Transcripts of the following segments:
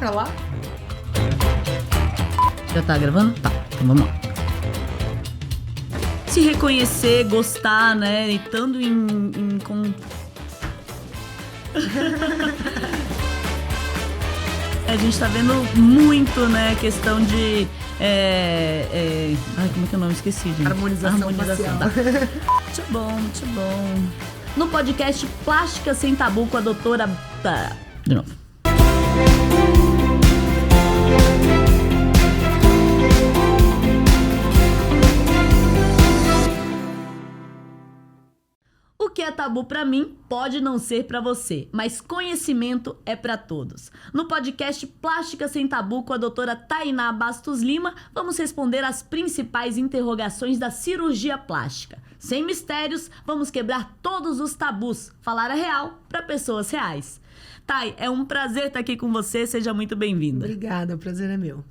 pra lá? Já tá gravando? Tá, então vamos lá. Se reconhecer, gostar, né? E estando A gente tá vendo muito, né? Questão de... Ai, como é que é o nome? Esqueci, gente. Harmonização facial. Tá. Muito bom, muito bom. No podcast Plástica Sem Tabu com a doutora... Tá. De novo. O que é tabu pra mim pode não ser pra você, mas conhecimento é pra todos. No podcast Plástica Sem Tabu com a doutora Tainá Bastos Lima, vamos responder as principais interrogações da cirurgia plástica. Sem mistérios, vamos quebrar todos os tabus, falar a real pra pessoas reais. Thay, é um prazer estar aqui com você, seja muito bem-vinda. Obrigada, o prazer é meu.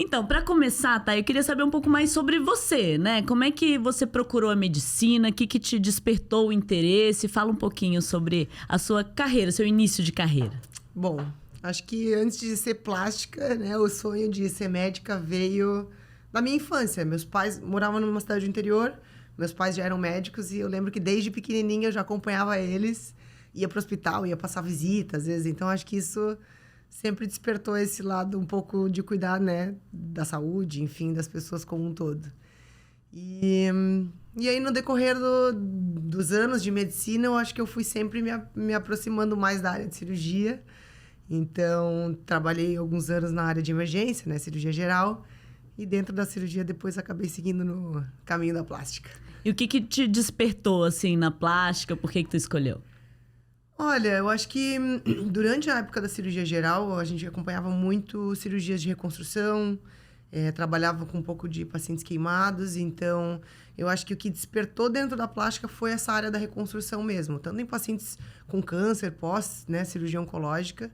Então, para começar, Thay, eu queria saber um pouco mais sobre você, né? Como é que você procurou a medicina? O que te despertou o interesse? Fala um pouquinho sobre a sua carreira, seu início de carreira. Bom, acho que antes de ser plástica, né, o sonho de ser médica veio da minha infância. Meus pais moravam numa cidade do interior, meus pais já eram médicos e eu lembro que desde pequenininha eu já acompanhava eles, ia pro hospital, ia passar visita às vezes. Então, acho que isso sempre despertou esse lado um pouco de cuidar, né, da saúde, enfim, das pessoas como um todo. E aí, no decorrer dos anos de medicina, eu acho que eu fui sempre me aproximando mais da área de cirurgia. Então, trabalhei alguns anos na área de emergência, né, cirurgia geral, e dentro da cirurgia depois acabei seguindo no caminho da plástica. E o que te despertou, assim, na plástica? Por que tu escolheu? Olha, eu acho que durante a época da cirurgia geral, a gente acompanhava muito cirurgias de reconstrução, trabalhava com um pouco de pacientes queimados, então eu acho que o que despertou dentro da plástica foi essa área da reconstrução mesmo, tanto em pacientes com câncer, pós, né, cirurgia oncológica.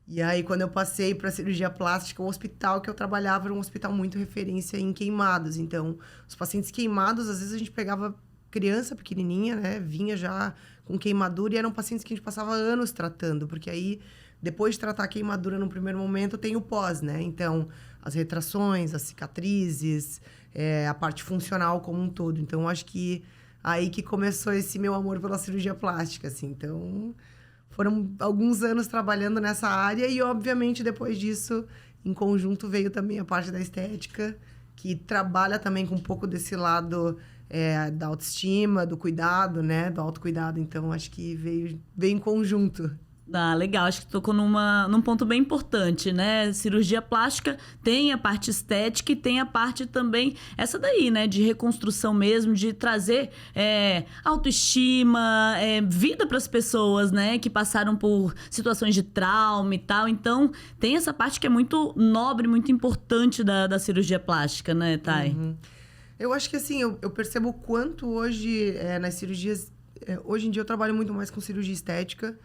E aí, quando eu passei para a cirurgia plástica, o hospital que eu trabalhava era um hospital muito referência em queimados. Então, os pacientes queimados, às vezes a gente pegava criança pequenininha, né, vinha já com queimadura e eram pacientes que a gente passava anos tratando, porque aí, depois de tratar a queimadura no primeiro momento, tem o pós, né? Então, as retrações, as cicatrizes, a parte funcional como um todo. Então, acho que aí que começou esse meu amor pela cirurgia plástica, assim. Então, foram alguns anos trabalhando nessa área e, obviamente, depois disso, em conjunto, veio também a parte da estética, que trabalha também com um pouco desse lado da autoestima, do cuidado, né? Do autocuidado. Então, acho que veio em conjunto. Ah, legal. Acho que tocou num ponto bem importante, né? Cirurgia plástica tem a parte estética e tem a parte também, essa daí, né? De reconstrução mesmo, de trazer autoestima, vida para as pessoas, né? Que passaram por situações de trauma e tal. Então, tem essa parte que é muito nobre, muito importante da cirurgia plástica, né, Thay? Uhum. Eu acho que, assim, eu percebo o quanto hoje, nas cirurgias... hoje em dia eu trabalho muito mais com cirurgia estética,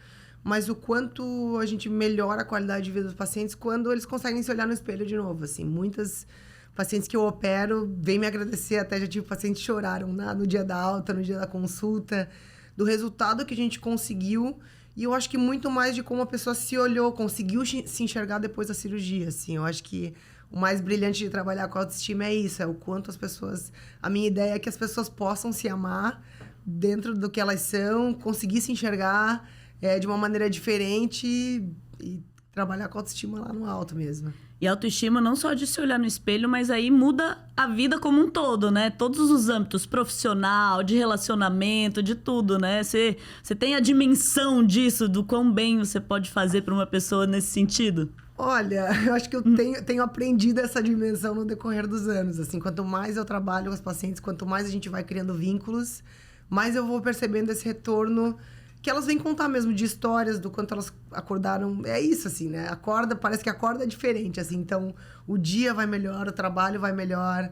mas o quanto a gente melhora a qualidade de vida dos pacientes quando eles conseguem se olhar no espelho de novo, assim. Muitas pacientes que eu opero vêm me agradecer, até já tive pacientes que choraram no dia da alta, no dia da consulta, do resultado que a gente conseguiu. E eu acho que muito mais de como a pessoa se olhou, conseguiu se enxergar depois da cirurgia, assim. Eu acho que o mais brilhante de trabalhar com a autoestima é isso, é o quanto as pessoas... A minha ideia é que as pessoas possam se amar dentro do que elas são, conseguir se enxergar de uma maneira diferente e trabalhar com a autoestima lá no alto mesmo. E a autoestima não só de se olhar no espelho, mas aí muda a vida como um todo, né? Todos os âmbitos, profissional, de relacionamento, de tudo, né? Você tem a dimensão disso, do quão bem você pode fazer para uma pessoa nesse sentido? Olha, eu acho que eu tenho aprendido essa dimensão no decorrer dos anos. Assim, quanto mais eu trabalho com os pacientes, quanto mais a gente vai criando vínculos, mais eu vou percebendo esse retorno que elas vêm contar mesmo de histórias, do quanto elas acordaram. É isso, assim, né? Parece que acorda diferente, assim. Então, o dia vai melhor, o trabalho vai melhor,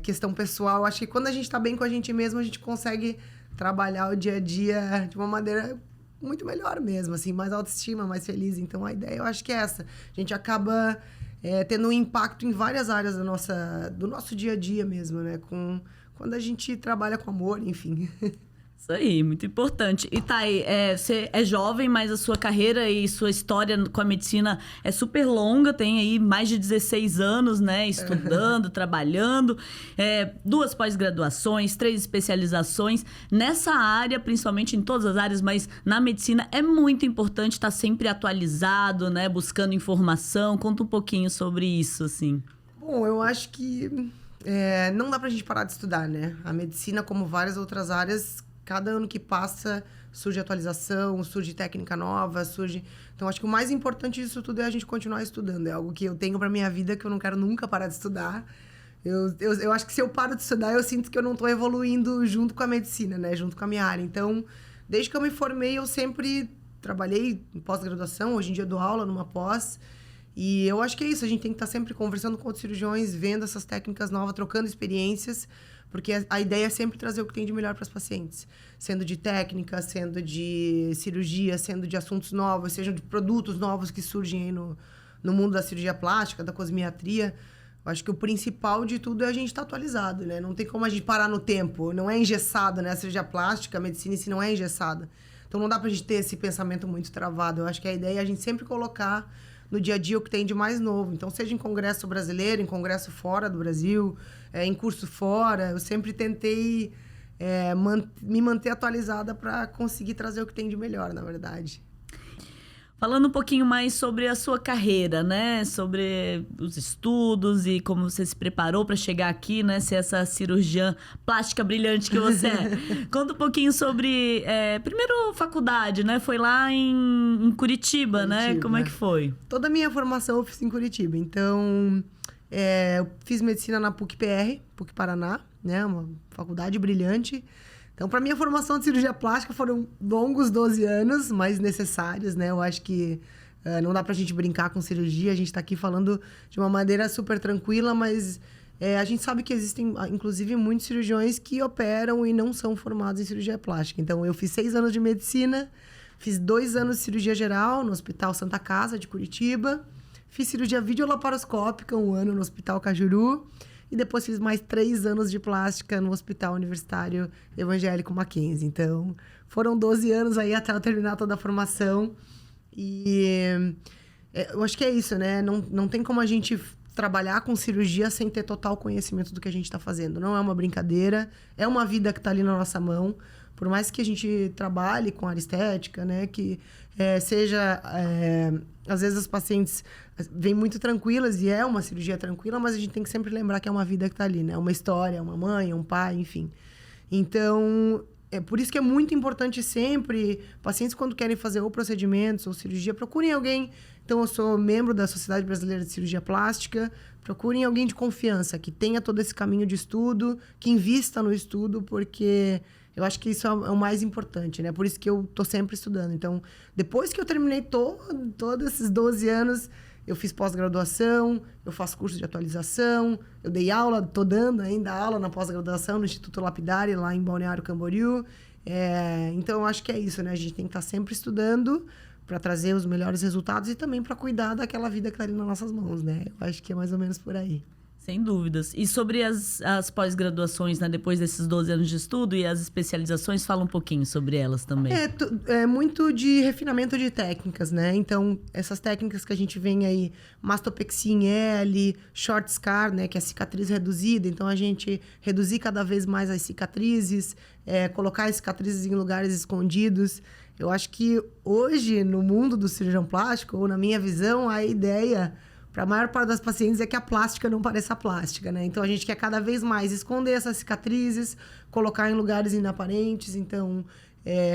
questão pessoal. Acho que quando a gente tá bem com a gente mesmo, a gente consegue trabalhar o dia a dia de uma maneira muito melhor mesmo, assim, mais autoestima, mais feliz. Então, a ideia eu acho que é essa. A gente acaba tendo um impacto em várias áreas do nosso dia a dia mesmo, né? Quando a gente trabalha com amor, enfim. Isso aí, muito importante. E Thay, você é jovem, mas a sua carreira e sua história com a medicina é super longa, tem aí mais de 16 anos, né? Estudando, trabalhando, 2 pós-graduações, 3 especializações. Nessa área, principalmente em todas as áreas, mas na medicina é muito importante estar sempre atualizado, né? Buscando informação. Conta um pouquinho sobre isso, assim. Bom, eu acho que não dá pra gente parar de estudar, né? A medicina, como várias outras áreas, cada ano que passa surge atualização, surge técnica nova, surge... Então, acho que o mais importante disso tudo é a gente continuar estudando. É algo que eu tenho pra minha vida, que eu não quero nunca parar de estudar. Eu acho que se eu paro de estudar, eu sinto que eu não tô evoluindo junto com a medicina, né? Junto com a minha área. Então, desde que eu me formei, eu sempre trabalhei em pós-graduação. Hoje em dia eu dou aula numa pós. E eu acho que é isso. A gente tem que estar sempre conversando com outros cirurgiões, vendo essas técnicas novas, trocando experiências. Porque a ideia é sempre trazer o que tem de melhor para os pacientes. Sendo de técnica, sendo de cirurgia, sendo de assuntos novos, sejam de produtos novos que surgem aí no mundo da cirurgia plástica, da cosmiatria. Eu acho que o principal de tudo é a gente estar atualizado, né? Não tem como a gente parar no tempo. Não é engessado, né? A cirurgia plástica, a medicina em si não é engessada. Então não dá pra gente ter esse pensamento muito travado. Eu acho que a ideia é a gente sempre colocar no dia a dia o que tem de mais novo. Então, seja em congresso brasileiro, em congresso fora do Brasil, em curso fora, eu sempre tentei me manter atualizada para conseguir trazer o que tem de melhor, na verdade. Falando um pouquinho mais sobre a sua carreira, né? Sobre os estudos e como você se preparou para chegar aqui, né? Ser essa cirurgiã plástica brilhante que você é. Conta um pouquinho sobre... primeiro, faculdade, né? Foi lá em Curitiba, né? Como é que foi? Toda a minha formação eu fiz em Curitiba. Então, eu fiz medicina na PUC-PR, PUC Paraná, né? Uma faculdade brilhante. Então, para minha formação de cirurgia plástica foram longos 12 anos, mas necessários, né? Eu acho que não dá pra gente brincar com cirurgia. A gente tá aqui falando de uma maneira super tranquila, mas a gente sabe que existem, inclusive, muitos cirurgiões que operam e não são formados em cirurgia plástica. Então, eu fiz 6 anos de medicina, fiz 2 anos de cirurgia geral no Hospital Santa Casa de Curitiba, fiz cirurgia videolaparoscópica 1 ano no Hospital Cajuru, e depois fiz mais 3 anos de plástica no Hospital Universitário Evangélico Mackenzie. Então, foram 12 anos aí até eu terminar toda a formação. E eu acho que é isso, né? Não tem como a gente trabalhar com cirurgia sem ter total conhecimento do que a gente está fazendo. Não é uma brincadeira, é uma vida que está ali na nossa mão. Por mais que a gente trabalhe com área estética, né? Que seja... às vezes as pacientes vêm muito tranquilas e é uma cirurgia tranquila, mas a gente tem que sempre lembrar que é uma vida que está ali, né? Uma história, uma mãe, um pai, enfim. Então, é por isso que é muito importante sempre, pacientes quando querem fazer ou procedimentos ou cirurgia, procurem alguém. Então, eu sou membro da Sociedade Brasileira de Cirurgia Plástica, procurem alguém de confiança, que tenha todo esse caminho de estudo, que invista no estudo, porque... eu acho que isso é o mais importante, né? Por isso que eu tô sempre estudando. Então, depois que eu terminei todos esses 12 anos, eu fiz pós-graduação, eu faço curso de atualização, eu dei aula, tô dando ainda aula na pós-graduação no Instituto Lapidari, lá em Balneário Camboriú. Então, eu acho que é isso, né? A gente tem que estar sempre estudando para trazer os melhores resultados e também para cuidar daquela vida que tá ali nas nossas mãos, né? Eu acho que é mais ou menos por aí. Sem dúvidas. E sobre as pós-graduações, né? Depois desses 12 anos de estudo e as especializações, fala um pouquinho sobre elas também. É muito de refinamento de técnicas, né? Então, essas técnicas que a gente vê aí, mastopexia em L, short scar, né? Que é cicatriz reduzida. Então, a gente reduzir cada vez mais as cicatrizes, colocar as cicatrizes em lugares escondidos. Eu acho que hoje, no mundo do cirurgião plástico, ou na minha visão, a ideia... para a maior parte das pacientes é que a plástica não pareça plástica, né? Então, a gente quer cada vez mais esconder essas cicatrizes, colocar em lugares inaparentes. Então,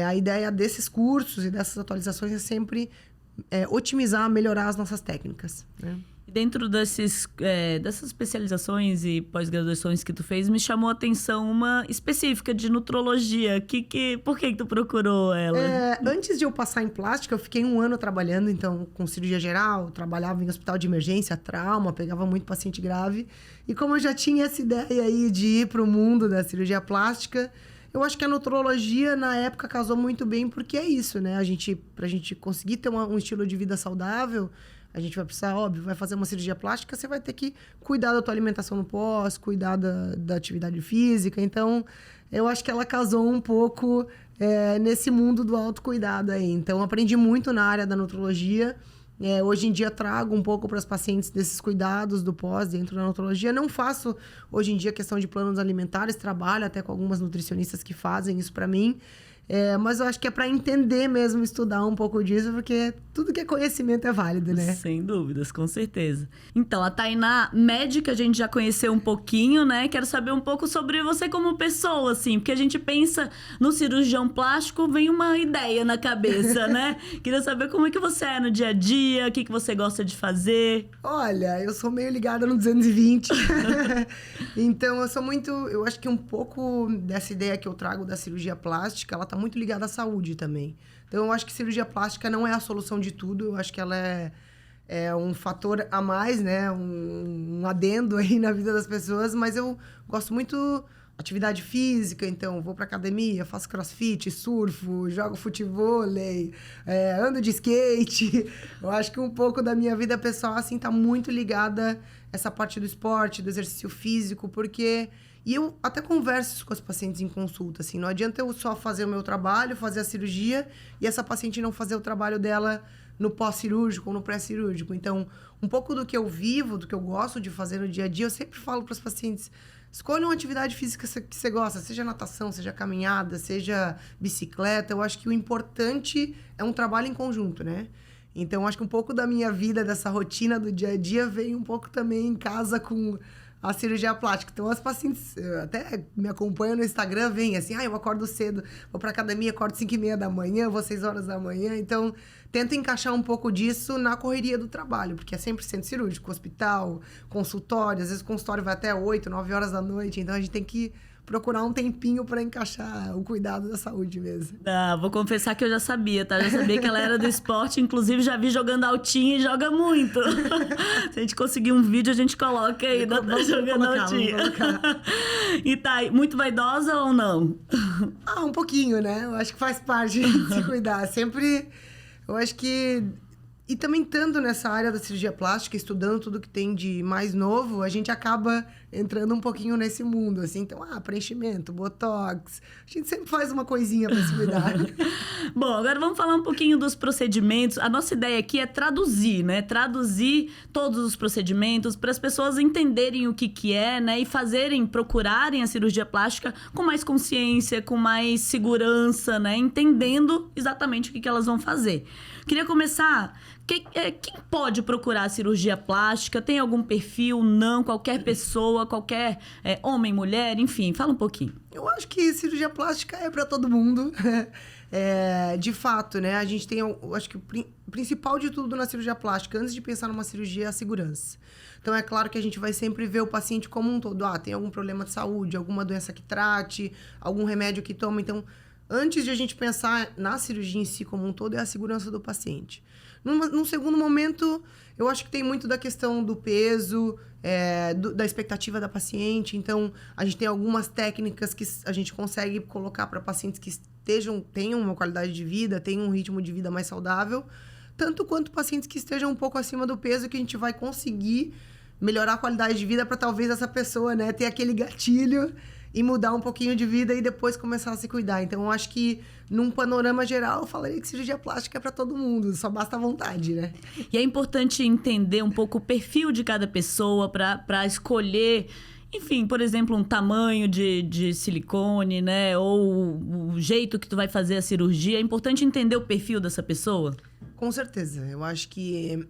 a ideia desses cursos e dessas atualizações é sempre otimizar, melhorar as nossas técnicas, né? Dentro dessas especializações e pós-graduações que tu fez, me chamou a atenção uma específica de nutrologia. Por que tu procurou ela? Antes de eu passar em plástica, eu fiquei 1 ano trabalhando, então, com cirurgia geral, trabalhava em hospital de emergência, trauma, pegava muito paciente grave. E como eu já tinha essa ideia aí de ir para o mundo da cirurgia plástica, eu acho que a nutrologia, na época, casou muito bem, porque é isso, né? Pra gente conseguir ter um estilo de vida saudável, a gente vai precisar, óbvio, vai fazer uma cirurgia plástica, você vai ter que cuidar da tua alimentação no pós, cuidar da atividade física. Então, eu acho que ela casou um pouco nesse mundo do autocuidado aí. Então, aprendi muito na área da nutrologia. Hoje em dia, trago um pouco para os pacientes desses cuidados do pós dentro da nutrologia. Não faço, hoje em dia, questão de planos alimentares. Trabalho até com algumas nutricionistas que fazem isso para mim. Mas eu acho que é para entender mesmo, estudar um pouco disso, porque tudo que é conhecimento é válido, né? Sem dúvidas, com certeza. Então, a Tainá, médica, a gente já conheceu um pouquinho, né? Quero saber um pouco sobre você como pessoa, assim, porque a gente pensa no cirurgião plástico, vem uma ideia na cabeça, né? Queria saber como é que você é no dia a dia, o que você gosta de fazer. Olha, eu sou meio ligada no 220. Então, eu acho que um pouco dessa ideia que eu trago da cirurgia plástica, ela tá muito ligada à saúde também. Então, eu acho que cirurgia plástica não é a solução de tudo. Eu acho que ela é um fator a mais, né? Um adendo aí na vida das pessoas. Mas eu gosto muito atividade física. Então, vou pra academia, faço crossfit, surfo, jogo futevôlei, ando de skate. Eu acho que um pouco da minha vida pessoal, assim, tá muito ligada essa parte do esporte, do exercício físico, porque... E eu até converso com as pacientes em consulta, assim. Não adianta eu só fazer o meu trabalho, fazer a cirurgia, e essa paciente não fazer o trabalho dela no pós-cirúrgico ou no pré-cirúrgico. Então, um pouco do que eu vivo, do que eu gosto de fazer no dia a dia, eu sempre falo para os pacientes, escolha uma atividade física que você gosta, seja natação, seja caminhada, seja bicicleta. Eu acho que o importante é um trabalho em conjunto, né? Então, acho que um pouco da minha vida, dessa rotina do dia a dia, vem um pouco também em casa com a cirurgia plástica. Então, as pacientes até me acompanham no Instagram, vêm assim, eu acordo cedo, vou pra academia, acordo 5h30 da manhã, vou 6 horas da manhã. Então, tento encaixar um pouco disso na correria do trabalho, porque é sempre centro cirúrgico, hospital, consultório. Às vezes o consultório vai até 8, 9 horas da noite. Então, a gente tem que procurar um tempinho para encaixar o cuidado da saúde mesmo. Vou confessar que eu já sabia, tá? Já sabia que ela era do esporte, inclusive já vi jogando altinha e joga muito. Se a gente conseguir um vídeo, a gente coloca aí, jogando altinha. E tá, muito vaidosa ou não? Um pouquinho, né? Eu acho que faz parte de se cuidar. Sempre, eu acho que... E também estando nessa área da cirurgia plástica, estudando tudo que tem de mais novo, a gente acaba entrando um pouquinho nesse mundo, assim. Então, preenchimento, botox. A gente sempre faz uma coisinha para se cuidar. Bom, agora vamos falar um pouquinho dos procedimentos. A nossa ideia aqui é traduzir, né? Traduzir todos os procedimentos para as pessoas entenderem o que é, né? E procurarem a cirurgia plástica com mais consciência, com mais segurança, né? Entendendo exatamente o que elas vão fazer. Queria começar... Quem pode procurar a cirurgia plástica? Tem algum perfil? Não? Qualquer pessoa? Qualquer homem, mulher? Enfim, fala um pouquinho. Eu acho que cirurgia plástica é para todo mundo. De fato, né? A gente tem... Eu acho que o principal de tudo na cirurgia plástica, antes de pensar numa cirurgia, é a segurança. Então, é claro que a gente vai sempre ver o paciente como um todo. Tem algum problema de saúde, alguma doença que trate, algum remédio que toma. Então, antes de a gente pensar na cirurgia em si como um todo, é a segurança do paciente. Num segundo momento, eu acho que tem muito da questão do peso, da expectativa da paciente. Então, a gente tem algumas técnicas que a gente consegue colocar para pacientes que tenham uma qualidade de vida, tenham um ritmo de vida mais saudável, tanto quanto pacientes que estejam um pouco acima do peso, que a gente vai conseguir melhorar a qualidade de vida para talvez essa pessoa, né, ter aquele gatilho e mudar um pouquinho de vida e depois começar a se cuidar. Então, eu acho que, num panorama geral, eu falaria que cirurgia plástica é para todo mundo, só basta a vontade, né? E é importante entender um pouco o perfil de cada pessoa para escolher, enfim, por exemplo, um tamanho de silicone, né? Ou o jeito que tu vai fazer a cirurgia. É importante entender o perfil dessa pessoa? Com certeza. Eu acho que...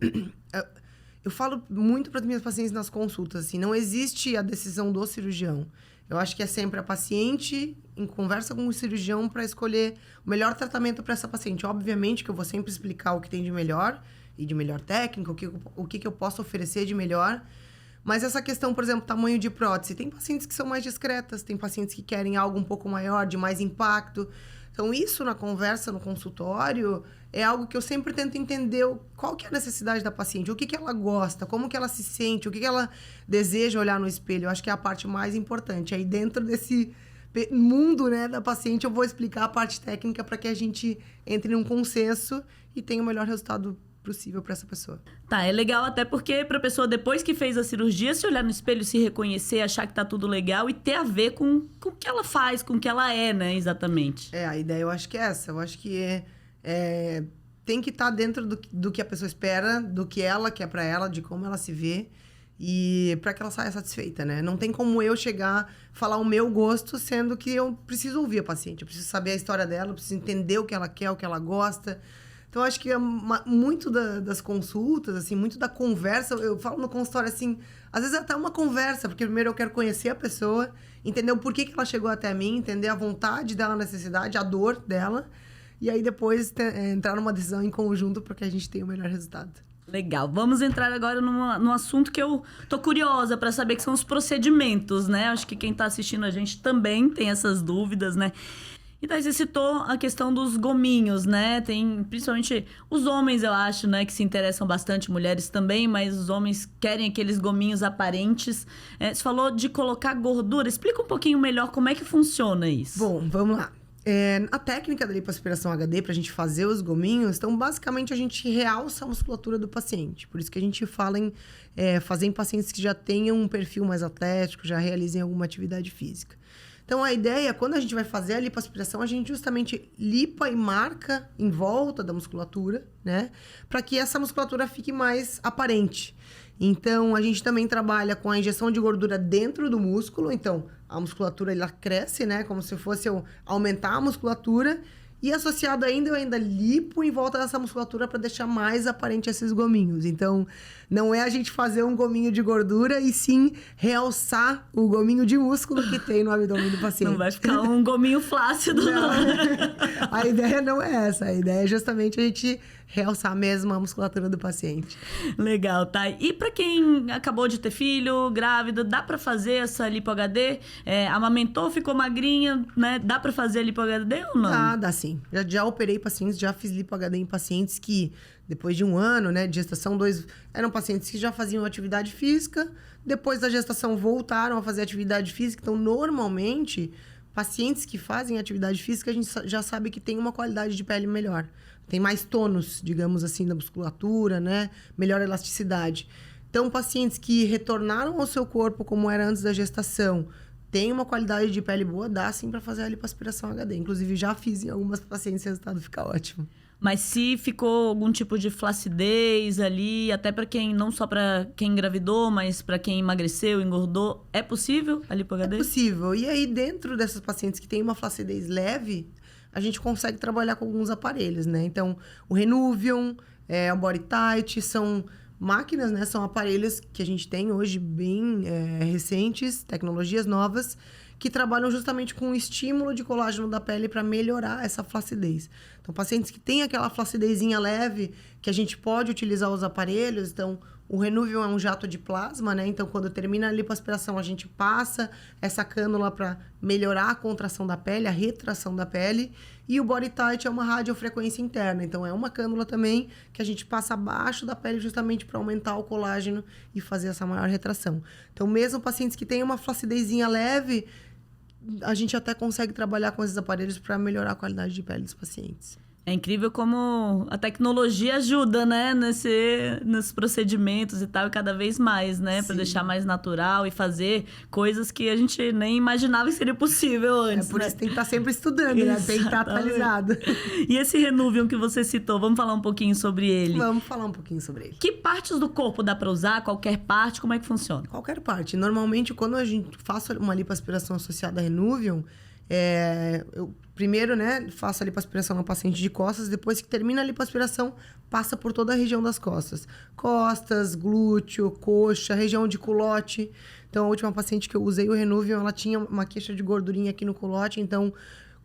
Eu falo muito para as minhas pacientes nas consultas, assim, não existe a decisão do cirurgião. Eu acho que é sempre a paciente em conversa com o cirurgião para escolher o melhor tratamento para essa paciente. Obviamente que eu vou sempre explicar o que tem de melhor e de melhor técnica, o que eu posso oferecer de melhor. Mas essa questão, por exemplo, tamanho de prótese. Tem pacientes que são mais discretas, tem pacientes que querem algo um pouco maior, de mais impacto. Então, isso na conversa, no consultório, é algo que eu sempre tento entender qual que é a necessidade da paciente, o que ela gosta, como que ela se sente, o que ela deseja olhar no espelho. Eu acho que é a parte mais importante. Aí, dentro desse mundo, né, da paciente, eu vou explicar a parte técnica para que a gente entre num consenso e tenha o melhor resultado possível para essa pessoa. Tá, é legal até porque pra pessoa, depois que fez a cirurgia, se olhar no espelho, se reconhecer, achar que tá tudo legal e ter a ver com o que ela faz, com o que ela é, né, exatamente. A ideia eu acho que é essa. Eu acho que tem que estar dentro do que a pessoa espera, do que ela quer para ela, de como ela se vê. E para que ela saia satisfeita, né? Não tem como eu chegar, falar o meu gosto, sendo que eu preciso ouvir a paciente. Eu preciso saber a história dela, eu preciso entender o que ela quer, o que ela gosta. Então, acho que muito das consultas, assim, muito da conversa... Eu falo no consultório, assim... Às vezes é até uma conversa, porque primeiro eu quero conhecer a pessoa, entender o porquê que ela chegou até mim, entender a vontade dela, a necessidade, a dor dela. E aí, depois, entrar numa decisão em conjunto para que a gente tenha o melhor resultado. Legal. Vamos entrar agora num assunto que eu tô curiosa para saber, que são os procedimentos, né? Acho que quem tá assistindo a gente também tem essas dúvidas, né? E daí você citou a questão dos gominhos, né? Tem principalmente os homens, eu acho, né? Que se interessam bastante, mulheres também, mas os homens querem aqueles gominhos aparentes. Você falou de colocar gordura. Explica um pouquinho melhor como é que funciona isso. Bom, vamos lá. A técnica da lipoaspiração HD para a gente fazer os gominhos, então, basicamente, a gente realça a musculatura do paciente. Por isso que a gente fala em fazer em pacientes que já tenham um perfil mais atlético, já realizem alguma atividade física. Então, a ideia, quando a gente vai fazer a lipoaspiração, a gente justamente lipa e marca em volta da musculatura, né? Para que essa musculatura fique mais aparente. Então, a gente também trabalha com a injeção de gordura dentro do músculo. Então, a musculatura ela cresce, né? Como se fosse eu aumentar a musculatura. E associado ainda, eu ainda lipo em volta dessa musculatura para deixar mais aparente esses gominhos. Então, não é a gente fazer um gominho de gordura, e sim realçar o gominho de músculo que tem no abdômen do paciente. Não vai ficar um gominho flácido, não. A ideia não é essa. A ideia é justamente a gente realçar mesmo a musculatura do paciente. Legal, tá? E pra quem acabou de ter filho, grávida, dá pra fazer essa lipo HD? Amamentou, ficou magrinha, né? Dá pra fazer a lipo HD ou não? Dá sim. Já operei pacientes, já fiz lipo HD em pacientes que, depois de um ano, né, de gestação, eram pacientes que já faziam atividade física, depois da gestação voltaram a fazer atividade física. Então, normalmente, pacientes que fazem atividade física, a gente já sabe que tem uma qualidade de pele melhor. Tem mais tônus, digamos assim, da musculatura, né? Melhor elasticidade. Então, pacientes que retornaram ao seu corpo como era antes da gestação, tem uma qualidade de pele boa, dá sim para fazer a lipoaspiração HD. Inclusive, já fiz em algumas pacientes e o resultado fica ótimo. Mas se ficou algum tipo de flacidez ali, até para quem, não só para quem engravidou, mas para quem emagreceu, engordou, é possível a lipo HD? É possível. E aí, dentro dessas pacientes que têm uma flacidez leve, a gente consegue trabalhar com alguns aparelhos, né? Então, o Renuvion, o Body Tight, são máquinas, né? São aparelhos que a gente tem hoje bem recentes, tecnologias novas, que trabalham justamente com o estímulo de colágeno da pele para melhorar essa flacidez. Então, pacientes que têm aquela flacidezinha leve, que a gente pode utilizar os aparelhos. Então, o Renuvion é um jato de plasma, né? Então, quando termina a lipoaspiração, a gente passa essa cânula para melhorar a contração da pele, a retração da pele. E o Body Tight é uma radiofrequência interna. Então, é uma cânula também que a gente passa abaixo da pele justamente para aumentar o colágeno e fazer essa maior retração. Então, mesmo pacientes que têm uma flacidezinha leve, a gente até consegue trabalhar com esses aparelhos para melhorar a qualidade de pele dos pacientes. É incrível como a tecnologia ajuda, né? Nesses procedimentos e tal, e cada vez mais, né? Para deixar mais natural e fazer coisas que a gente nem imaginava que seria possível antes. Por isso tem que estar sempre estudando, né? Tem que estar atualizado. E esse Renuvion que você citou, vamos falar um pouquinho sobre ele? Vamos falar um pouquinho sobre ele. Que partes do corpo dá para usar? Qualquer parte? Como é que funciona? Qualquer parte. Normalmente, quando a gente faz uma lipoaspiração associada a Renuvion, eu primeiro, né, faço a lipoaspiração no paciente de costas. Depois que termina a lipoaspiração, passa por toda a região das costas. Costas, glúteo, coxa, região de culote. Então, a última paciente que eu usei o Renuvion, ela tinha uma queixa de gordurinha aqui no culote. Então,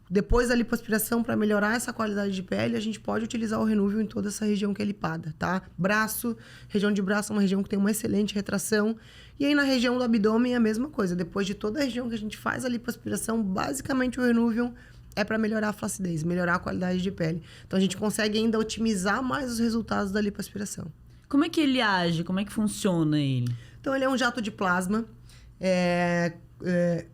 depois da lipoaspiração, para melhorar essa qualidade de pele, a gente pode utilizar o Renuvion em toda essa região que é lipada, tá? Braço, região de braço é uma região que tem uma excelente retração. E aí, na região do abdômen, é a mesma coisa. Depois de toda a região que a gente faz a lipoaspiração, basicamente o Renuvion é para melhorar a flacidez, melhorar a qualidade de pele. Então, a gente consegue ainda otimizar mais os resultados da lipoaspiração. Como é que ele age? Como é que funciona ele? Então, ele é um jato de plasma.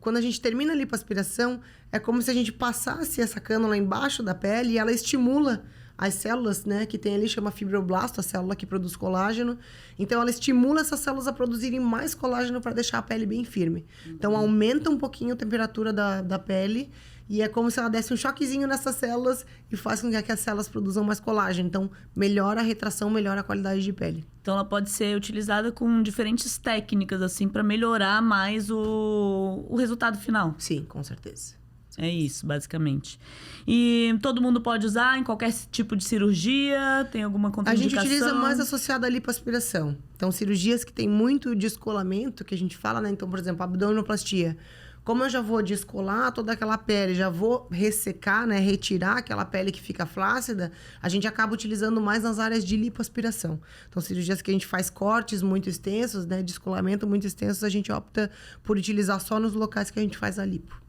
Quando a gente termina a lipoaspiração, é como se a gente passasse essa cânula embaixo da pele e ela estimula as células, né, que tem ali, chama fibroblasto, a célula que produz colágeno. Então, ela estimula essas células a produzirem mais colágeno para deixar a pele bem firme. Então, aumenta um pouquinho a temperatura da pele e é como se ela desse um choquezinho nessas células e faz com que as células produzam mais colágeno. Então, melhora a retração, melhora a qualidade de pele. Então, ela pode ser utilizada com diferentes técnicas, assim, para melhorar mais o resultado final. Sim, com certeza. É isso, basicamente. E todo mundo pode usar em qualquer tipo de cirurgia? Tem alguma contraindicação? A gente utiliza mais associada à lipoaspiração. Então, cirurgias que tem muito descolamento, que a gente fala, né? Então, por exemplo, abdominoplastia. Como eu já vou descolar toda aquela pele, já vou ressecar, né? Retirar aquela pele que fica flácida, a gente acaba utilizando mais nas áreas de lipoaspiração. Então, cirurgias que a gente faz cortes muito extensos, né? Descolamento muito extensos, a gente opta por utilizar só nos locais que a gente faz a lipo.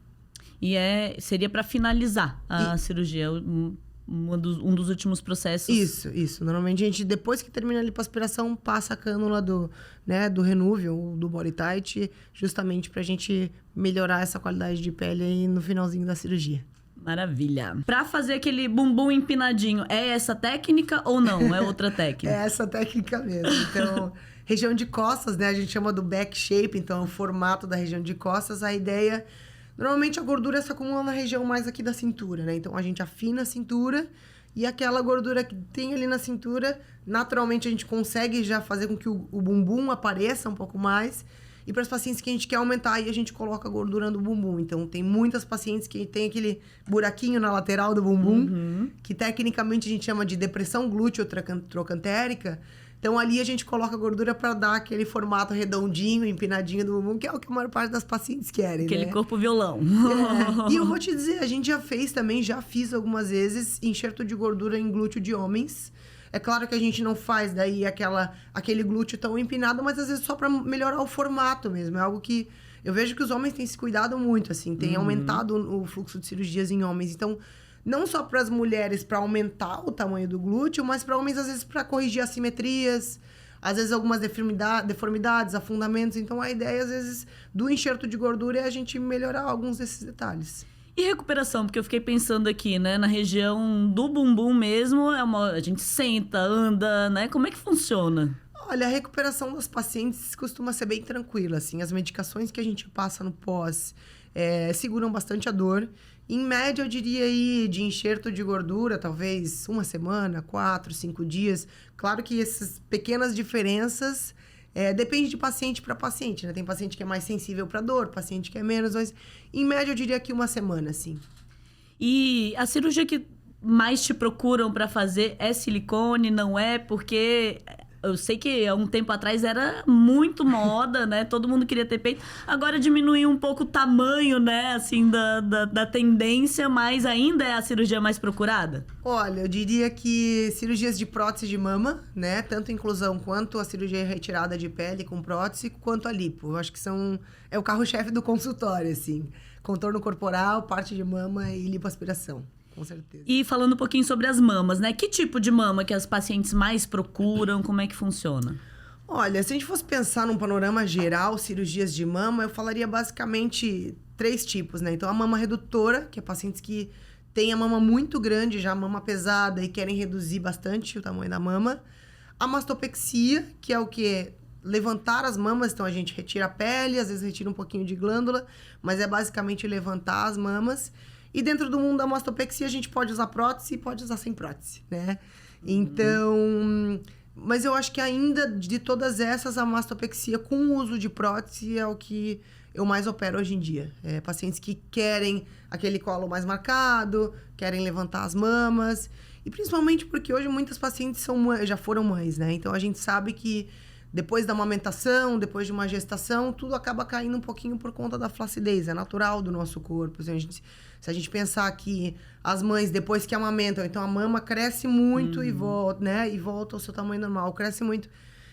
E seria para finalizar a cirurgia, um dos últimos processos. Isso. Normalmente a gente, depois que termina a lipoaspiração, passa a cânula do Renuvium, ou do Body Tight, justamente pra gente melhorar essa qualidade de pele aí no finalzinho da cirurgia. Maravilha. Pra fazer aquele bumbum empinadinho, é essa técnica ou não? É outra técnica? É essa técnica mesmo. Então, região de costas, né? A gente chama do back shape, então o formato da região de costas, a ideia... Normalmente a gordura se acumula na região mais aqui da cintura, né? Então a gente afina a cintura e aquela gordura que tem ali na cintura, naturalmente a gente consegue já fazer com que o bumbum apareça um pouco mais. E para os pacientes que a gente quer aumentar, aí a gente coloca a gordura no bumbum. Então tem muitas pacientes que tem aquele buraquinho na lateral do bumbum, que tecnicamente a gente chama de depressão glúteo trocantérica. Então, ali a gente coloca a gordura para dar aquele formato redondinho, empinadinho do bumbum, que é o que a maior parte das pacientes querem, aquele né? corpo violão. É. E eu vou te dizer, a gente já fiz algumas vezes enxerto de gordura em glúteo de homens. É claro que a gente não faz daí aquele glúteo tão empinado, mas às vezes só para melhorar o formato mesmo. É algo que eu vejo que os homens têm se cuidado muito, assim, tem aumentado o fluxo de cirurgias em homens. Então, não só para as mulheres para aumentar o tamanho do glúteo, mas para homens, às vezes, para corrigir assimetrias, às vezes algumas deformidades, afundamentos. Então, a ideia, às vezes, do enxerto de gordura é a gente melhorar alguns desses detalhes. E recuperação? Porque eu fiquei pensando aqui, né? Na região do bumbum mesmo, a gente senta, anda, né? Como é que funciona? Olha, a recuperação das pacientes costuma ser bem tranquila, assim. As medicações que a gente passa no pós seguram bastante a dor. Em média, eu diria aí, de enxerto de gordura, talvez 1 semana, 4, 5 dias. Claro que essas pequenas diferenças depende de paciente para paciente, né? Tem paciente que é mais sensível para dor, paciente que é menos, mas em média, eu diria que 1 semana, sim. E a cirurgia que mais te procuram para fazer é silicone, não é? Porque... eu sei que há um tempo atrás era muito moda, né? Todo mundo queria ter peito. Agora diminuiu um pouco o tamanho, né? Assim, da tendência, mas ainda é a cirurgia mais procurada? Olha, eu diria que cirurgias de prótese de mama, né? Tanto inclusão quanto a cirurgia retirada de pele com prótese, quanto a lipo. Eu acho que é o carro-chefe do consultório, assim. Contorno corporal, parte de mama e lipoaspiração. Com certeza. E falando um pouquinho sobre as mamas, né? Que tipo de mama que as pacientes mais procuram? Como é que funciona? Olha, se a gente fosse pensar num panorama geral, cirurgias de mama, eu falaria basicamente 3 tipos, né? Então, a mama redutora, que é pacientes que têm a mama muito grande, já a mama pesada e querem reduzir bastante o tamanho da mama. A mastopexia, que é o quê? Levantar as mamas, então a gente retira a pele, às vezes retira um pouquinho de glândula, mas é basicamente levantar as mamas. E dentro do mundo da mastopexia, a gente pode usar prótese e pode usar sem prótese, né? Então... mas eu acho que ainda, de todas essas, a mastopexia com o uso de prótese é o que eu mais opero hoje em dia. Pacientes que querem aquele colo mais marcado, querem levantar as mamas. E principalmente porque hoje muitas pacientes já foram mães, né? Então, a gente sabe que depois da amamentação, depois de uma gestação, tudo acaba caindo um pouquinho por conta da flacidez. É natural do nosso corpo. Se a gente pensar que as mães, depois que amamentam, então a mama cresce muito e volta, né? E volta ao seu tamanho normal, cresce muito.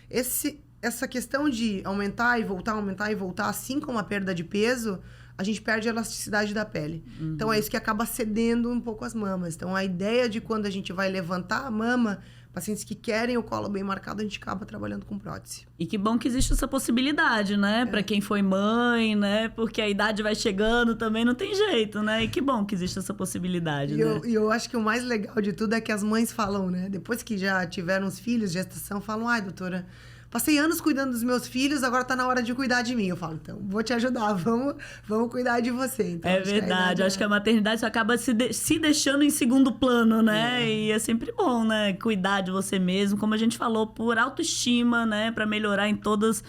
Essa questão de aumentar e voltar, assim como a perda de peso, a gente perde a elasticidade da pele. Então, é isso que acaba cedendo um pouco as mamas. Então, a ideia de quando a gente vai levantar a mama, pacientes que querem o colo bem marcado, a gente acaba trabalhando com prótese. E que bom que existe essa possibilidade, né? Para quem foi mãe, né? Porque a idade vai chegando também, não tem jeito, né? E que bom que existe essa possibilidade, né? E eu acho que o mais legal de tudo é que as mães falam, né? Depois que já tiveram os filhos, gestação, falam, ai, doutora, passei anos cuidando dos meus filhos, agora tá na hora de cuidar de mim. Eu falo, então, vou te ajudar, vamos cuidar de você. Então, é verdade, acho que a maternidade acaba se deixando em segundo plano, né? E é sempre bom, né? Cuidar de você mesmo, como a gente falou, por autoestima, né? Para melhorar em todos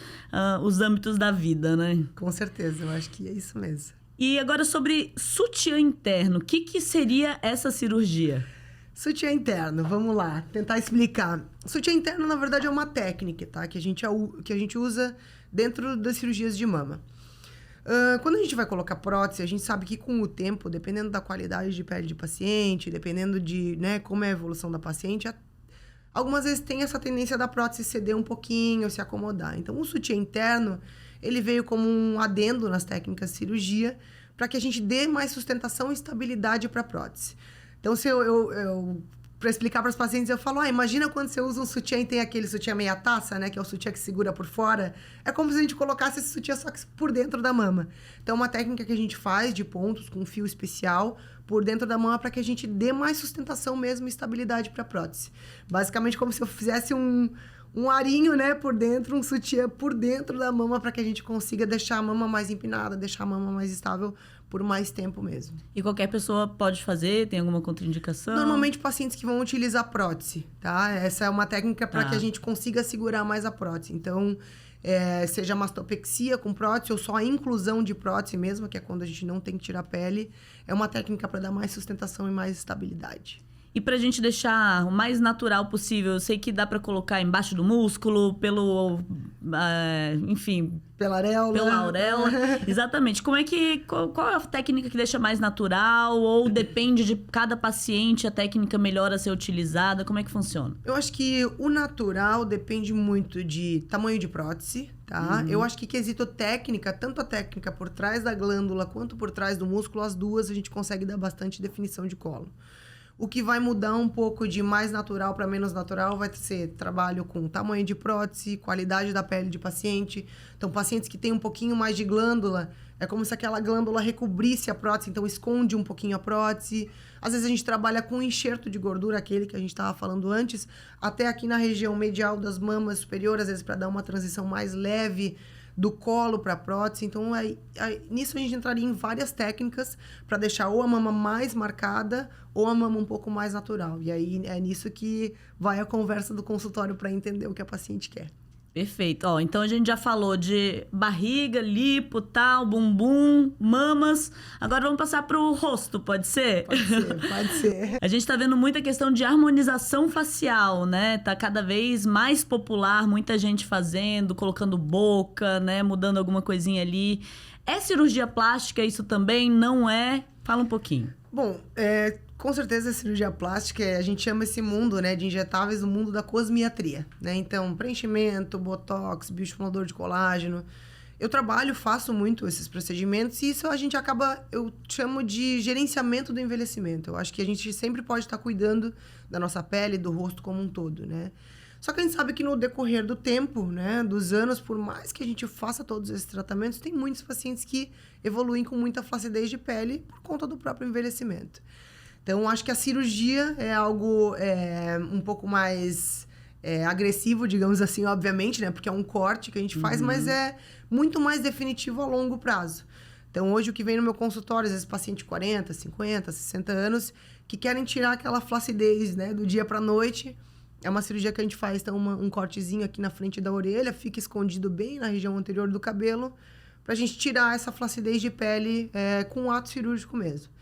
os âmbitos da vida, né? Com certeza, eu acho que é isso mesmo. E agora sobre sutiã interno, o que seria essa cirurgia? Sutiã interno, vamos lá, tentar explicar. Sutiã interno, na verdade, é uma técnica, tá? Que a gente usa dentro das cirurgias de mama. Quando a gente vai colocar prótese, a gente sabe que com o tempo, dependendo da qualidade de pele de paciente, dependendo de, né, como é a evolução da paciente, algumas vezes tem essa tendência da prótese ceder um pouquinho, se acomodar. Então, o sutiã interno, ele veio como um adendo nas técnicas de cirurgia para que a gente dê mais sustentação e estabilidade para a prótese. Então, se para explicar para os pacientes, eu falo, imagina quando você usa um sutiã e tem aquele sutiã meia taça, né? Que é o sutiã que segura por fora. É como se a gente colocasse esse sutiã só que por dentro da mama. Então, é uma técnica que a gente faz de pontos com um fio especial por dentro da mama para que a gente dê mais sustentação mesmo e estabilidade para a prótese. Basicamente, como se eu fizesse um arinho, né, por dentro, um sutiã por dentro da mama para que a gente consiga deixar a mama mais empinada, deixar a mama mais estável por mais tempo mesmo. E qualquer pessoa pode fazer? Tem alguma contraindicação? Normalmente, pacientes que vão utilizar prótese, tá? Essa é uma técnica para que a gente consiga segurar mais a prótese. Então, seja mastopexia com prótese ou só a inclusão de prótese mesmo, que é quando a gente não tem que tirar a pele, é uma técnica para dar mais sustentação e mais estabilidade. E pra gente deixar o mais natural possível, eu sei que dá pra colocar embaixo do músculo, enfim... Pela areola. Pela auréola. Exatamente. Qual é a técnica que deixa mais natural? Ou depende de cada paciente, a técnica melhor a ser utilizada? Como é que funciona? Eu acho que o natural depende muito de tamanho de prótese, tá? Eu acho que quesito técnica, tanto a técnica por trás da glândula quanto por trás do músculo, as duas a gente consegue dar bastante definição de colo. O que vai mudar um pouco de mais natural para menos natural vai ser trabalho com tamanho de prótese, qualidade da pele de paciente. Então, pacientes que têm um pouquinho mais de glândula, é como se aquela glândula recobrisse a prótese, então esconde um pouquinho a prótese. Às vezes a gente trabalha com enxerto de gordura, aquele que a gente estava falando antes, até aqui na região medial das mamas superior, às vezes para dar uma transição mais leve do colo para a prótese. Então, nisso a gente entraria em várias técnicas para deixar ou a mama mais marcada ou a mama um pouco mais natural. E aí é nisso que vai a conversa do consultório para entender o que a paciente quer. Perfeito. Então a gente já falou de barriga, lipo, tal, bumbum, mamas. Agora vamos passar pro rosto, pode ser? Pode ser. A gente tá vendo muita questão de harmonização facial, né? Tá cada vez mais popular, muita gente fazendo, colocando boca, né? Mudando alguma coisinha ali. É cirurgia plástica isso também? Não é? Fala um pouquinho. Bom, com certeza a cirurgia plástica, a gente chama esse mundo, né, de injetáveis o mundo da cosmiatria, né? Então, preenchimento, botox, bioestimulador de colágeno. Eu faço muito esses procedimentos e isso eu chamo de gerenciamento do envelhecimento. Eu acho que a gente sempre pode estar cuidando da nossa pele, do rosto como um todo, né? Só que a gente sabe que no decorrer do tempo, né, dos anos, por mais que a gente faça todos esses tratamentos, tem muitos pacientes que evoluem com muita flacidez de pele por conta do próprio envelhecimento. Então, acho que a cirurgia é algo um pouco mais agressivo, digamos assim, obviamente, né? Porque é um corte que a gente faz, mas é muito mais definitivo a longo prazo. Então, hoje, o que vem no meu consultório, às vezes, paciente de 40, 50, 60 anos, que querem tirar aquela flacidez, né, do dia para a noite. É uma cirurgia que a gente faz, então, um cortezinho aqui na frente da orelha, fica escondido bem na região anterior do cabelo, para a gente tirar essa flacidez de pele com um ato cirúrgico mesmo.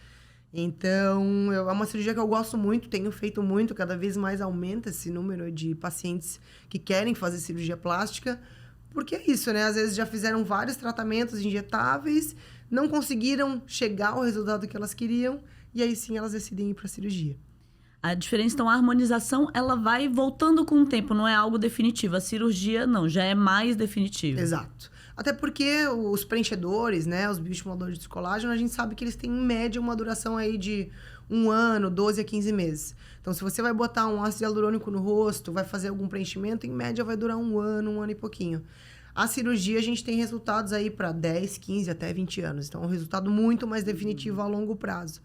Então, é uma cirurgia que eu gosto muito, tenho feito muito, cada vez mais aumenta esse número de pacientes que querem fazer cirurgia plástica, porque é isso, né? Às vezes já fizeram vários tratamentos injetáveis, não conseguiram chegar ao resultado que elas queriam, e aí sim elas decidem ir para a cirurgia. A diferença, então, a harmonização, ela vai voltando com o tempo, não é algo definitivo. A cirurgia, não, já é mais definitiva. Exato. Até porque os preenchedores, né, os bioestimuladores de colágeno, a gente sabe que eles têm, em média, uma duração aí de 1 ano, 12 a 15 meses. Então, se você vai botar um ácido hialurônico no rosto, vai fazer algum preenchimento, em média vai durar 1 ano e pouquinho. A cirurgia, a gente tem resultados aí para 10, 15, até 20 anos. Então, é um resultado muito mais definitivo a longo prazo.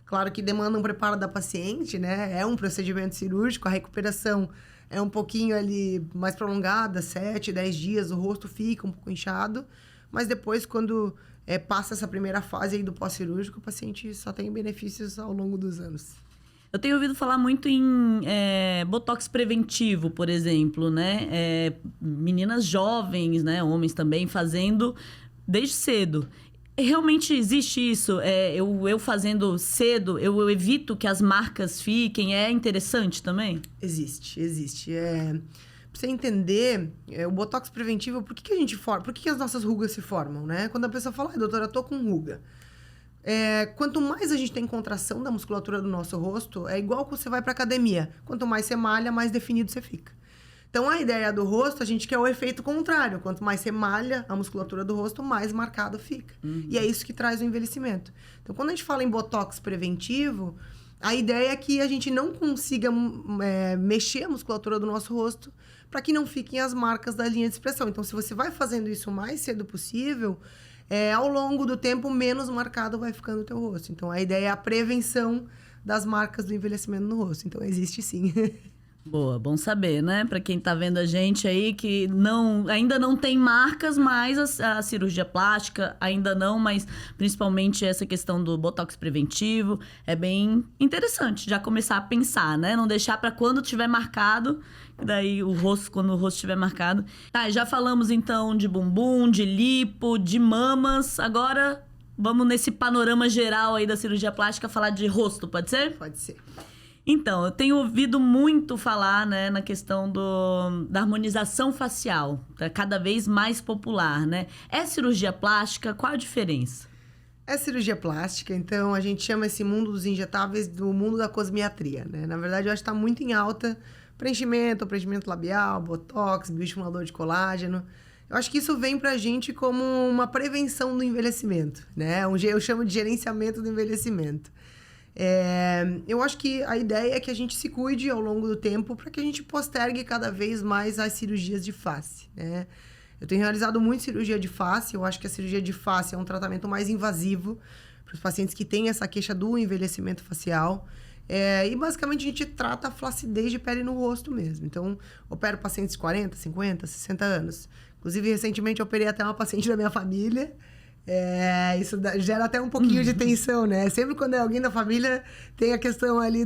Claro que demanda um preparo da paciente, né? É um procedimento cirúrgico, a recuperação é um pouquinho ali mais prolongada, 7, 10 dias, o rosto fica um pouco inchado. Mas depois, quando passa essa primeira fase aí do pós-cirúrgico, o paciente só tem benefícios ao longo dos anos. Eu tenho ouvido falar muito em botox preventivo, por exemplo, né? Meninas jovens, né? Homens também, fazendo desde cedo. Realmente existe isso? Eu fazendo cedo, eu evito que as marcas fiquem? É interessante também? Existe. Pra você entender, o botox preventivo, por que a gente forma? Por que as nossas rugas se formam, né? Quando a pessoa fala, doutora, eu tô com ruga. Quanto mais a gente tem contração da musculatura do nosso rosto, é igual que você vai pra academia. Quanto mais você malha, mais definido você fica. Então, a ideia do rosto, a gente quer o efeito contrário. Quanto mais você malha a musculatura do rosto, mais marcado fica. Uhum. E é isso que traz o envelhecimento. Então, quando a gente fala em botox preventivo, a ideia é que a gente não consiga mexer a musculatura do nosso rosto para que não fiquem as marcas da linha de expressão. Então, se você vai fazendo isso o mais cedo possível, ao longo do tempo, menos marcado vai ficando o teu rosto. Então, a ideia é a prevenção das marcas do envelhecimento no rosto. Então, existe sim. Boa, bom saber, né? Para quem tá vendo a gente aí que ainda não tem marcas, mas a cirurgia plástica ainda não, mas principalmente essa questão do botox preventivo é bem interessante já começar a pensar, né? Não deixar para quando tiver marcado, daí quando o rosto estiver marcado. Tá, já falamos então de bumbum, de lipo, de mamas, agora vamos nesse panorama geral aí da cirurgia plástica falar de rosto, pode ser? Pode ser. Então, eu tenho ouvido muito falar, né, na questão da harmonização facial, tá cada vez mais popular, né? É cirurgia plástica? Qual a diferença? É cirurgia plástica, então a gente chama esse mundo dos injetáveis do mundo da cosmiatria, né? Na verdade, eu acho que está muito em alta preenchimento labial, botox, bioestimulador de colágeno. Eu acho que isso vem pra gente como uma prevenção do envelhecimento, né? Eu chamo de gerenciamento do envelhecimento. Eu acho que a ideia é que a gente se cuide ao longo do tempo para que a gente postergue cada vez mais as cirurgias de face, né? Eu tenho realizado muito cirurgia de face, eu acho que a cirurgia de face é um tratamento mais invasivo para os pacientes que têm essa queixa do envelhecimento facial. E basicamente a gente trata a flacidez de pele no rosto mesmo. Então, opero pacientes de 40, 50, 60 anos. Inclusive, recentemente eu operei até uma paciente da minha família. Isso gera até um pouquinho de tensão, né? Sempre quando é alguém da família, tem a questão ali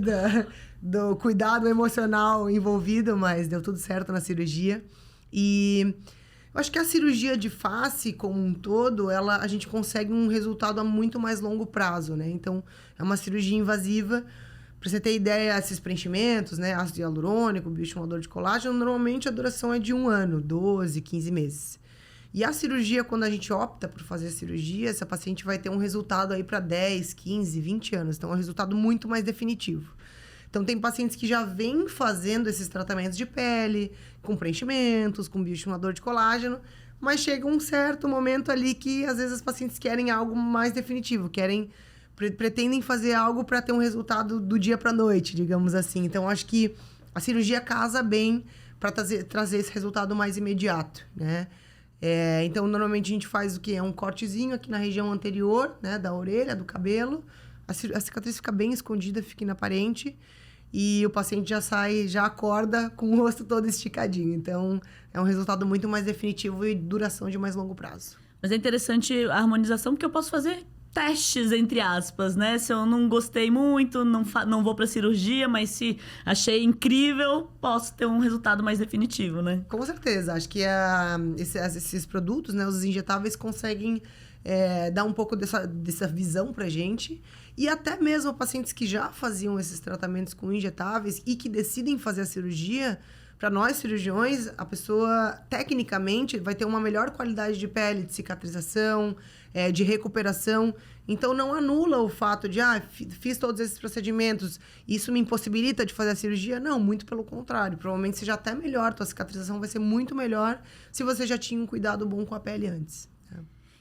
do cuidado emocional envolvido, mas deu tudo certo na cirurgia. E eu acho que a cirurgia de face, como um todo, a gente consegue um resultado a muito mais longo prazo, né? Então, é uma cirurgia invasiva. Para você ter ideia, esses preenchimentos, né? Ácido hialurônico, bioestimulador de colágeno, normalmente a duração é de 1 ano, 12, 15 meses. E a cirurgia, quando a gente opta por fazer a cirurgia, essa paciente vai ter um resultado aí para 10, 15, 20 anos. Então, é um resultado muito mais definitivo. Então, tem pacientes que já vêm fazendo esses tratamentos de pele, com preenchimentos, com bioestimulador de colágeno, mas chega um certo momento ali que, às vezes, as pacientes querem algo mais definitivo, pretendem fazer algo para ter um resultado do dia para a noite, digamos assim. Então, acho que a cirurgia casa bem para trazer esse resultado mais imediato, né? Então, normalmente a gente faz o quê? Um cortezinho aqui na região anterior, né? Da orelha, do cabelo. A cicatriz fica bem escondida, fica inaparente. E o paciente já acorda com o rosto todo esticadinho. Então, é um resultado muito mais definitivo e duração de mais longo prazo. Mas é interessante a harmonização, porque eu posso fazer testes, entre aspas, né? Se eu não gostei muito, não vou pra cirurgia, mas se achei incrível, posso ter um resultado mais definitivo, né? Com certeza. Acho que esses produtos, né, os injetáveis, conseguem dar um pouco dessa visão pra gente. E até mesmo pacientes que já faziam esses tratamentos com injetáveis e que decidem fazer a cirurgia, para nós cirurgiões, a pessoa, tecnicamente, vai ter uma melhor qualidade de pele, de cicatrização, de recuperação. Então, não anula o fato de, fiz todos esses procedimentos, isso me impossibilita de fazer a cirurgia? Não, muito pelo contrário. Provavelmente seja até melhor, tua cicatrização vai ser muito melhor se você já tinha um cuidado bom com a pele antes.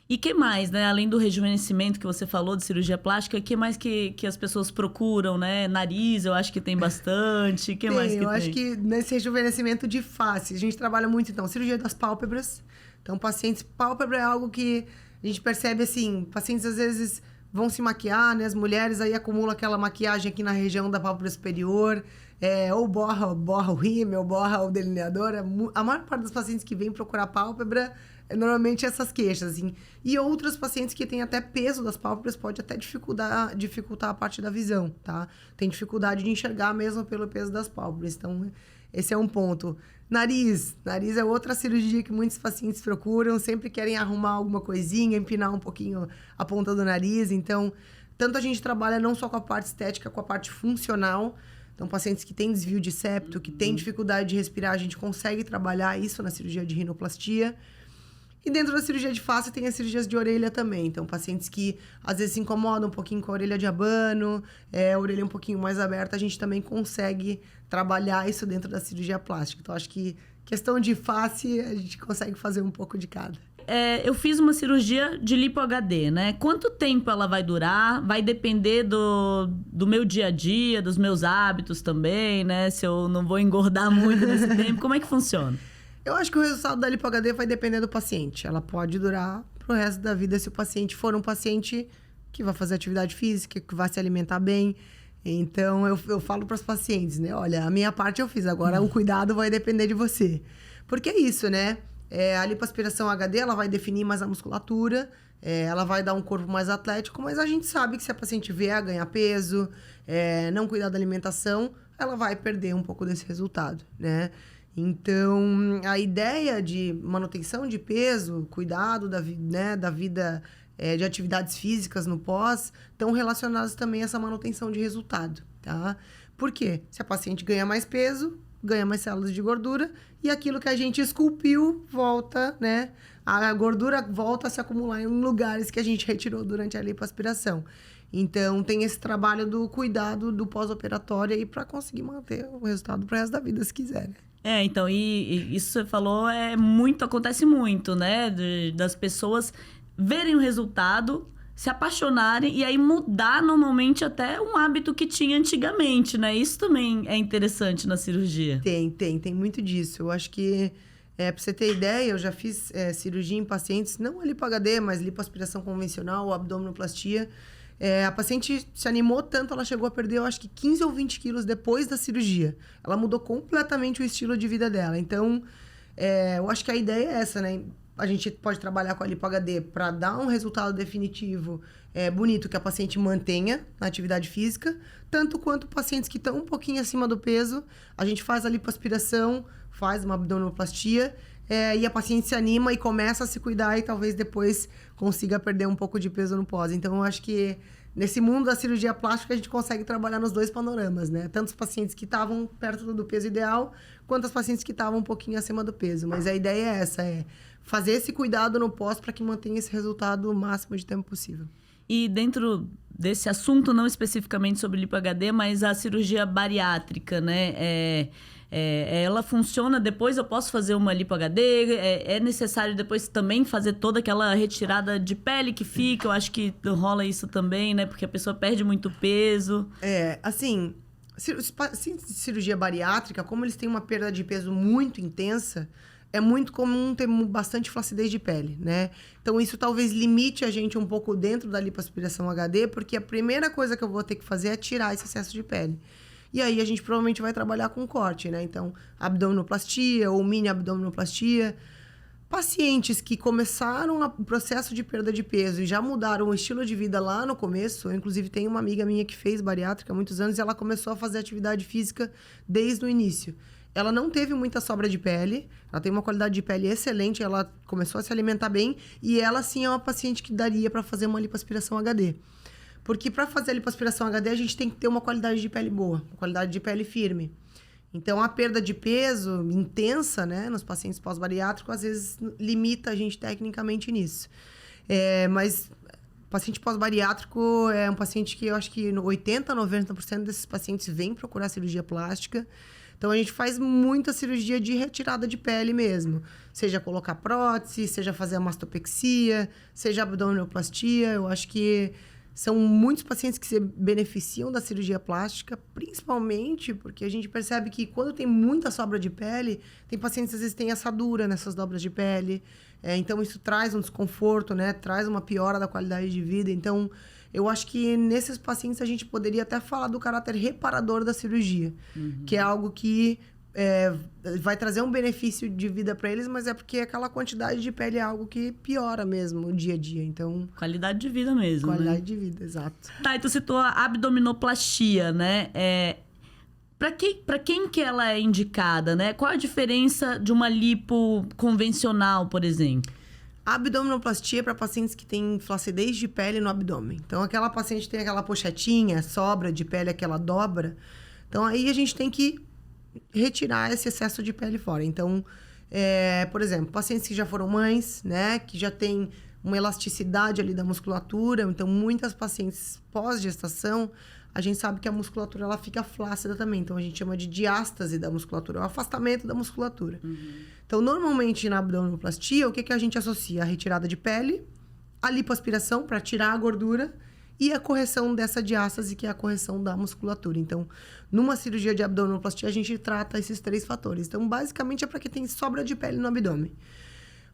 E que mais, né? Além do rejuvenescimento que você falou de cirurgia plástica, que mais que as pessoas procuram, né? Nariz, eu acho que tem bastante. Que mais que tem? Eu acho que nesse rejuvenescimento de face, a gente trabalha muito, então, cirurgia das pálpebras. Então, pacientes, pálpebra é algo que a gente percebe, assim, pacientes às vezes vão se maquiar, né? As mulheres aí acumulam aquela maquiagem aqui na região da pálpebra superior, ou borra o rímel, borra o delineador. A maior parte dos pacientes que vêm procurar pálpebra normalmente essas queixas, assim. E outros pacientes que têm até peso das pálpebras pode até dificultar a parte da visão, tá? Tem dificuldade de enxergar mesmo pelo peso das pálpebras. Então, esse é um ponto. Nariz é outra cirurgia que muitos pacientes procuram, sempre querem arrumar alguma coisinha, empinar um pouquinho a ponta do nariz. Então, tanto a gente trabalha não só com a parte estética, com a parte funcional. Então, pacientes que têm desvio de septo, que têm dificuldade de respirar, a gente consegue trabalhar isso na cirurgia de rinoplastia. E dentro da cirurgia de face tem as cirurgias de orelha também. Então, pacientes que às vezes se incomodam um pouquinho com a orelha de abano, a orelha um pouquinho mais aberta, a gente também consegue trabalhar isso dentro da cirurgia plástica. Então, acho que questão de face, a gente consegue fazer um pouco de cada. Eu fiz uma cirurgia de lipo HD, né? Quanto tempo ela vai durar? Vai depender do meu dia a dia, dos meus hábitos também, né? Se eu não vou engordar muito nesse tempo. Como é que funciona? Eu acho que o resultado da lipo HD vai depender do paciente. Ela pode durar pro resto da vida se o paciente for um paciente que vai fazer atividade física, que vai se alimentar bem. Então, eu falo para os pacientes, né? Olha, a minha parte eu fiz, agora o cuidado vai depender de você. Porque é isso, né? A lipoaspiração HD, ela vai definir mais a musculatura, ela vai dar um corpo mais atlético, mas a gente sabe que se a paciente vier a ganhar peso, não cuidar da alimentação, ela vai perder um pouco desse resultado, né? Então, a ideia de manutenção de peso, cuidado da vida de atividades físicas no pós, estão relacionados também a essa manutenção de resultado, tá? Por quê? Se a paciente ganha mais peso, ganha mais células de gordura, e aquilo que a gente esculpiu volta, né? A gordura volta a se acumular em lugares que a gente retirou durante a lipoaspiração. Então, tem esse trabalho do cuidado do pós-operatório aí para conseguir manter o resultado pro resto da vida, se quiser, né? Então, e isso que você falou acontece muito, né? Das pessoas verem o resultado, se apaixonarem e aí mudar normalmente até um hábito que tinha antigamente, né? Isso também é interessante na cirurgia. Tem muito disso. Eu acho que, pra você ter ideia, eu já fiz cirurgia em pacientes, não a lipo HD, mas lipoaspiração convencional, abdominoplastia. A paciente se animou tanto, ela chegou a perder, eu acho que 15 ou 20 quilos depois da cirurgia. Ela mudou completamente o estilo de vida dela. Então, eu acho que a ideia é essa, né? A gente pode trabalhar com a lipo HD para dar um resultado definitivo, bonito, que a paciente mantenha na atividade física, tanto quanto pacientes que estão um pouquinho acima do peso, a gente faz a lipoaspiração, faz uma abdominoplastia, e a paciente se anima e começa a se cuidar e talvez depois consiga perder um pouco de peso no pós. Então, eu acho que nesse mundo da cirurgia plástica a gente consegue trabalhar nos dois panoramas, né? Tanto os pacientes que estavam perto do peso ideal, quanto os pacientes que estavam um pouquinho acima do peso. Mas a ideia é essa, fazer esse cuidado no pós para que mantenha esse resultado o máximo de tempo possível. E dentro desse assunto, não especificamente sobre lipo HD, mas a cirurgia bariátrica, né? Ela funciona depois, eu posso fazer uma lipo HD, é necessário depois também fazer toda aquela retirada de pele que fica, eu acho que rola isso também, né? Porque a pessoa perde muito peso. Assim, cirurgia bariátrica, como eles têm uma perda de peso muito intensa, é muito comum ter bastante flacidez de pele, né? Então, isso talvez limite a gente um pouco dentro da lipoaspiração HD, porque a primeira coisa que eu vou ter que fazer é tirar esse excesso de pele. E aí, a gente provavelmente vai trabalhar com corte, né? Então, abdominoplastia ou mini abdominoplastia. Pacientes que começaram o processo de perda de peso e já mudaram o estilo de vida lá no começo, eu, inclusive, tenho uma amiga minha que fez bariátrica há muitos anos e ela começou a fazer atividade física desde o início. ela não teve muita sobra de pele, ela tem uma qualidade de pele excelente, ela começou a se alimentar bem e ela sim é uma paciente que daria para fazer uma lipoaspiração HD. Porque para fazer a lipoaspiração HD a gente tem que ter uma qualidade de pele boa, uma qualidade de pele firme. Então a perda de peso intensa, né, nos pacientes pós-bariátricos às vezes limita a gente tecnicamente nisso. Mas paciente pós-bariátrico é um paciente que eu acho que 80%, 90% desses pacientes vêm procurar cirurgia plástica. Então, a gente faz muita cirurgia de retirada de pele mesmo. Seja colocar prótese, seja fazer a mastopexia, seja abdominoplastia. Eu acho que são muitos pacientes que se beneficiam da cirurgia plástica, principalmente porque a gente percebe que quando tem muita sobra de pele, tem pacientes que às vezes têm assadura nessas dobras de pele. Então, isso traz um desconforto, né? Traz uma piora da qualidade de vida. Então, eu acho que nesses pacientes a gente poderia até falar do caráter reparador da cirurgia, que é algo que vai trazer um benefício de vida para eles, mas é porque aquela quantidade de pele é algo que piora mesmo o dia a dia. Então, qualidade de vida mesmo, qualidade de vida, exato. Tá, e tu citou a abdominoplastia, né? Para quem que ela é indicada, né? Qual a diferença de uma lipo convencional, por exemplo? A abdominoplastia é para pacientes que têm flacidez de pele no abdômen. Então, aquela paciente tem aquela pochetinha, sobra de pele, aquela dobra. Então, aí a gente tem que retirar esse excesso de pele fora. Então, por exemplo, pacientes que já foram mães, né? Que já têm uma elasticidade ali da musculatura. Então, muitas pacientes pós-gestação, a gente sabe que a musculatura ela fica flácida também. Então, a gente chama de diástase da musculatura, o afastamento da musculatura. Então, normalmente, na abdominoplastia, o que a gente associa? A retirada de pele, a lipoaspiração para tirar a gordura e a correção dessa diástase, que é a correção da musculatura. Então, numa cirurgia de abdominoplastia, a gente trata esses 3 fatores. Então, basicamente, é para quem tem sobra de pele no abdômen.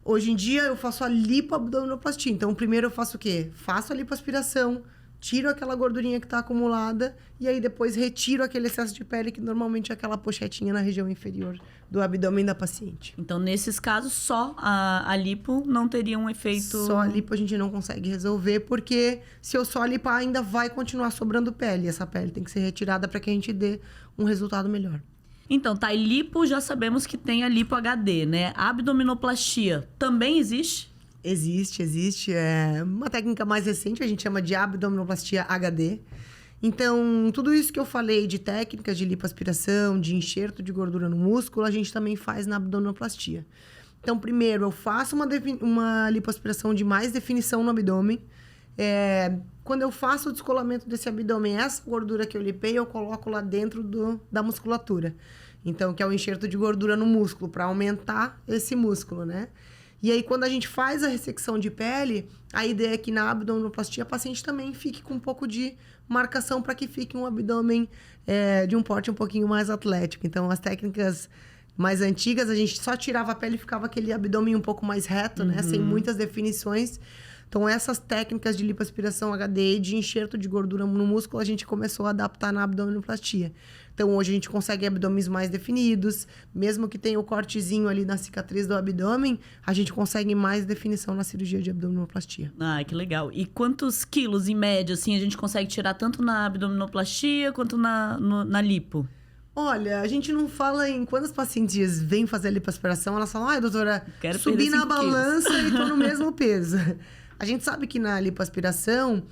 Hoje em dia, eu faço a lipoabdominoplastia. Então, primeiro eu faço o quê? Faço a lipoaspiração, tiro aquela gordurinha que está acumulada e aí depois retiro aquele excesso de pele que normalmente é aquela pochetinha na região inferior do abdômen da paciente. Então, nesses casos, só a lipo não teria um efeito... Só a lipo a gente não consegue resolver, porque se eu só lipar, ainda vai continuar sobrando pele. E essa pele tem que ser retirada para que a gente dê um resultado melhor. Então, tá, e lipo já sabemos que tem a lipo HD, né? A abdominoplastia também existe? Existe. É uma técnica mais recente, a gente chama de abdominoplastia HD. Então, tudo isso que eu falei de técnicas de lipoaspiração, de enxerto de gordura no músculo, a gente também faz na abdominoplastia. Então, primeiro, eu faço uma lipoaspiração de mais definição no abdômen. Quando eu faço o descolamento desse abdômen, essa gordura que eu lipei, eu coloco lá dentro da musculatura. Então, que é o enxerto de gordura no músculo, para aumentar esse músculo, né? E aí, quando a gente faz a ressecção de pele, a ideia é que na abdominoplastia a paciente também fique com um pouco de marcação para que fique um abdômen de um porte um pouquinho mais atlético. Então, as técnicas mais antigas, a gente só tirava a pele e ficava aquele abdômen um pouco mais reto, né? Sem muitas definições. Então, essas técnicas de lipoaspiração HD e de enxerto de gordura no músculo, a gente começou a adaptar na abdominoplastia. Então, hoje a gente consegue abdômenes mais definidos. Mesmo que tenha o cortezinho ali na cicatriz do abdômen, a gente consegue mais definição na cirurgia de abdominoplastia. Ah, que legal. E quantos quilos, em média, assim, a gente consegue tirar tanto na abdominoplastia quanto na lipo? Olha, a gente não fala em quantas pacientes vêm fazer a lipoaspiração, elas falam, ai, doutora, subi na balança e tô no mesmo peso. A gente sabe que na lipoaspiração,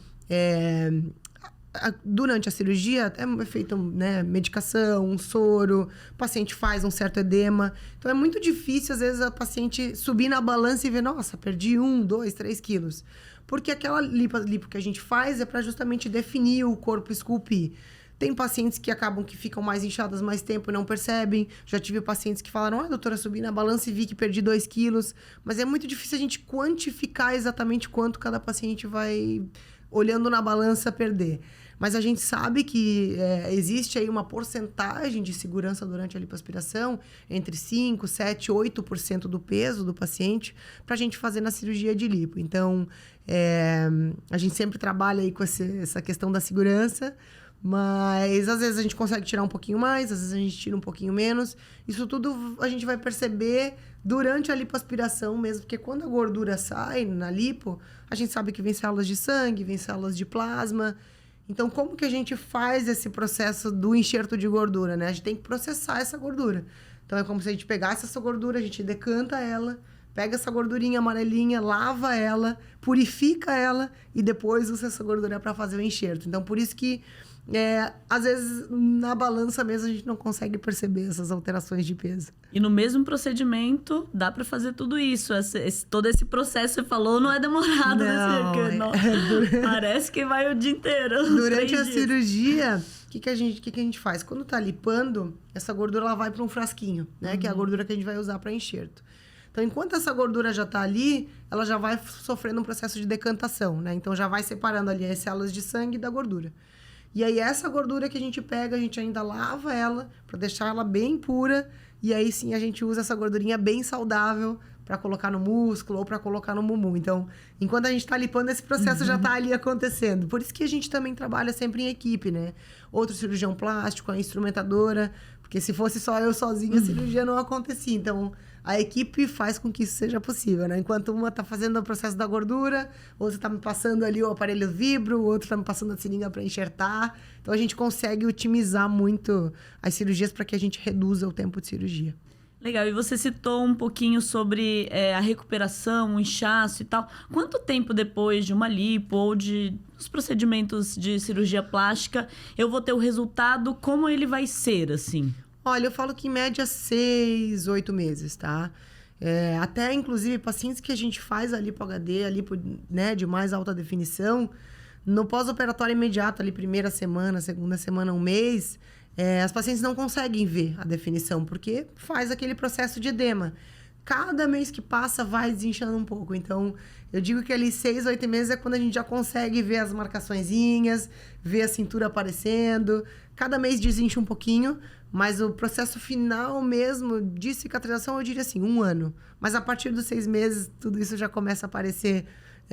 durante a cirurgia, é feita medicação, um soro, o paciente faz um certo edema. Então, é muito difícil, às vezes, a paciente subir na balança e ver, nossa, perdi 1, 2, 3 quilos. Porque aquela lipo que a gente faz é para justamente definir o corpo, esculpir. Tem pacientes que ficam mais inchadas mais tempo e não percebem. Já tive pacientes que falaram, doutora, subi na balança e vi que perdi 2 quilos. Mas é muito difícil a gente quantificar exatamente quanto cada paciente vai, olhando na balança, perder. Mas a gente sabe que existe aí uma porcentagem de segurança durante a lipoaspiração, entre 5%, 7%, 8% do peso do paciente, para a gente fazer na cirurgia de lipo. Então, a gente sempre trabalha aí com essa questão da segurança, mas às vezes a gente consegue tirar um pouquinho mais, às vezes a gente tira um pouquinho menos. Isso tudo a gente vai perceber durante a lipoaspiração mesmo, porque quando a gordura sai na lipo, a gente sabe que vem células de sangue, vem células de plasma. Então, como que a gente faz esse processo do enxerto de gordura, né? A gente tem que processar essa gordura. Então, é como se a gente pegasse essa gordura, a gente decanta ela, pega essa gordurinha amarelinha, lava ela, purifica ela e depois usa essa gordura para fazer o enxerto. Então, por isso que, às vezes, na balança mesmo, a gente não consegue perceber essas alterações de peso. E no mesmo procedimento, dá para fazer tudo isso. Todo esse processo, você falou, não é demorado, não, né? Parece que vai o dia inteiro. Durante a cirurgia, o que a gente faz? Quando tá lipando, essa gordura ela vai para um frasquinho, né? Que é a gordura que a gente vai usar para enxerto. Então, enquanto essa gordura já tá ali, ela já vai sofrendo um processo de decantação, né? Então, já vai separando ali as células de sangue da gordura. E aí, essa gordura que a gente pega, a gente ainda lava ela para deixar ela bem pura. E aí, sim, a gente usa essa gordurinha bem saudável para colocar no músculo ou para colocar no bumbum. Então, enquanto a gente tá lipando, esse processo já tá ali acontecendo. Por isso que a gente também trabalha sempre em equipe, né? Outro cirurgião plástico, a instrumentadora. Porque se fosse só eu sozinha, a cirurgia não acontecia. Então, a equipe faz com que isso seja possível, né? Enquanto uma tá fazendo o processo da gordura, outra tá me passando ali o aparelho vibro, o outro tá me passando a seringa para enxertar. Então, a gente consegue otimizar muito as cirurgias para que a gente reduza o tempo de cirurgia. Legal, e você citou um pouquinho sobre a recuperação, o inchaço e tal. Quanto tempo depois de uma lipo ou de os procedimentos de cirurgia plástica eu vou ter o resultado? Como ele vai ser, assim? Olha, eu falo que em média 6, 8 meses, tá? Até, inclusive, pacientes que a gente faz a lipo HD, a lipo, né, de mais alta definição, no pós-operatório imediato, ali primeira semana, segunda semana, um mês, as pacientes não conseguem ver a definição, porque faz aquele processo de edema. Cada mês que passa vai desinchando um pouco. Então, eu digo que ali 6, 8 meses é quando a gente já consegue ver as marcaçõezinhas, ver a cintura aparecendo. Cada mês desincha um pouquinho, mas o processo final mesmo de cicatrização, eu diria assim, 1 ano. Mas a partir dos 6 meses, tudo isso já começa a aparecer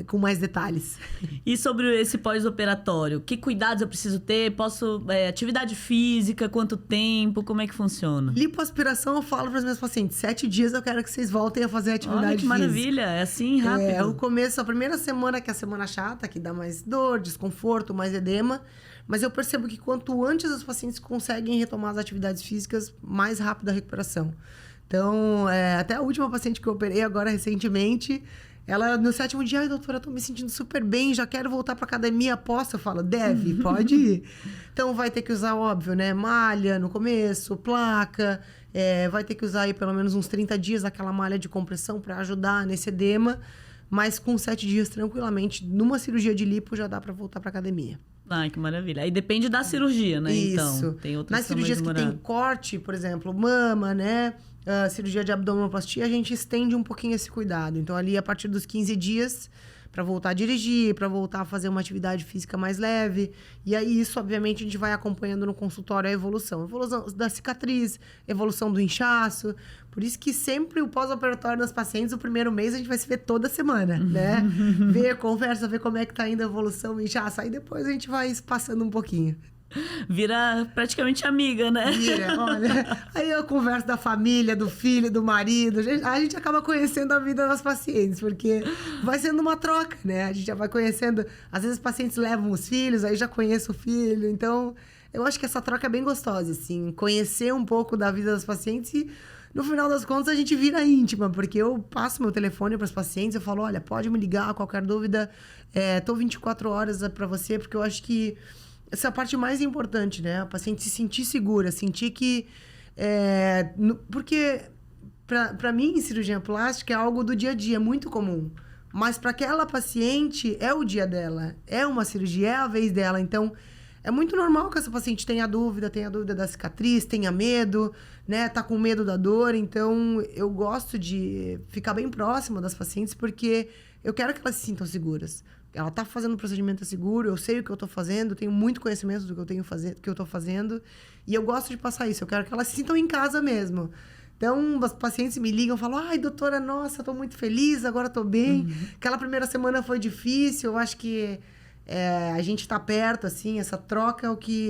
com mais detalhes. E sobre esse pós-operatório, que cuidados eu preciso ter? Atividade física, quanto tempo, como é que funciona? Lipoaspiração, eu falo para os meus pacientes, 7 dias eu quero que vocês voltem a fazer atividade física. Olha que maravilha, é assim, rápido. O começo, a primeira semana, que é a semana chata, que dá mais dor, desconforto, mais edema, mas eu percebo que quanto antes os pacientes conseguem retomar as atividades físicas, mais rápida a recuperação. Então, até a última paciente que eu operei agora recentemente, ela, no 7º dia, ai, doutora, eu tô me sentindo super bem, já quero voltar pra academia, posso? Eu falo, deve, pode ir. Então, vai ter que usar, óbvio, né, malha no começo, placa, vai ter que usar aí pelo menos uns 30 dias aquela malha de compressão para ajudar nesse edema, mas com 7 dias, tranquilamente, numa cirurgia de lipo, já dá pra voltar pra academia. Ai, que maravilha. Aí depende da cirurgia, né? Isso. Então, tem outras nas cirurgias que tem corte, por exemplo, mama, né? Cirurgia de abdominoplastia, a gente estende um pouquinho esse cuidado. Então, ali, a partir dos 15 dias, para voltar a dirigir, para voltar a fazer uma atividade física mais leve. E aí, isso, obviamente, a gente vai acompanhando no consultório a evolução. Evolução da cicatriz, evolução do inchaço. Por isso que sempre o pós-operatório das pacientes, o primeiro mês, a gente vai se ver toda semana, né? Ver, conversa, ver como é que tá indo a evolução, o inchaço. Aí depois a gente vai passando um pouquinho. Vira praticamente amiga, né? Vira, olha. Aí eu converso da família, do filho, do marido. A gente acaba conhecendo a vida das pacientes, porque vai sendo uma troca, né? A gente já vai conhecendo. Às vezes os pacientes levam os filhos, aí já conheço o filho. Então, eu acho que essa troca é bem gostosa, assim. Conhecer um pouco da vida das pacientes e, no final das contas, a gente vira íntima, porque eu passo meu telefone para os pacientes, eu falo, olha, pode me ligar, qualquer dúvida, tô 24 horas para você, porque eu acho que essa é a parte mais importante, né? A paciente se sentir segura, sentir que... porque, para mim, cirurgia plástica é algo do dia a dia, muito comum. Mas para aquela paciente, é o dia dela. É uma cirurgia, é a vez dela. Então, é muito normal que essa paciente tenha dúvida da cicatriz, tenha medo, né? Tá com medo da dor. Então, eu gosto de ficar bem próxima das pacientes, porque eu quero que elas se sintam seguras. Ela tá fazendo o procedimento seguro, eu sei o que eu tô fazendo, tenho muito conhecimento do que eu tô fazendo, e eu gosto de passar isso, eu quero que elas se sintam em casa mesmo. Então, as pacientes me ligam e falam, ai, doutora, nossa, tô muito feliz, agora tô bem. Aquela primeira semana foi difícil, eu acho que a gente tá perto, assim, essa troca é o que...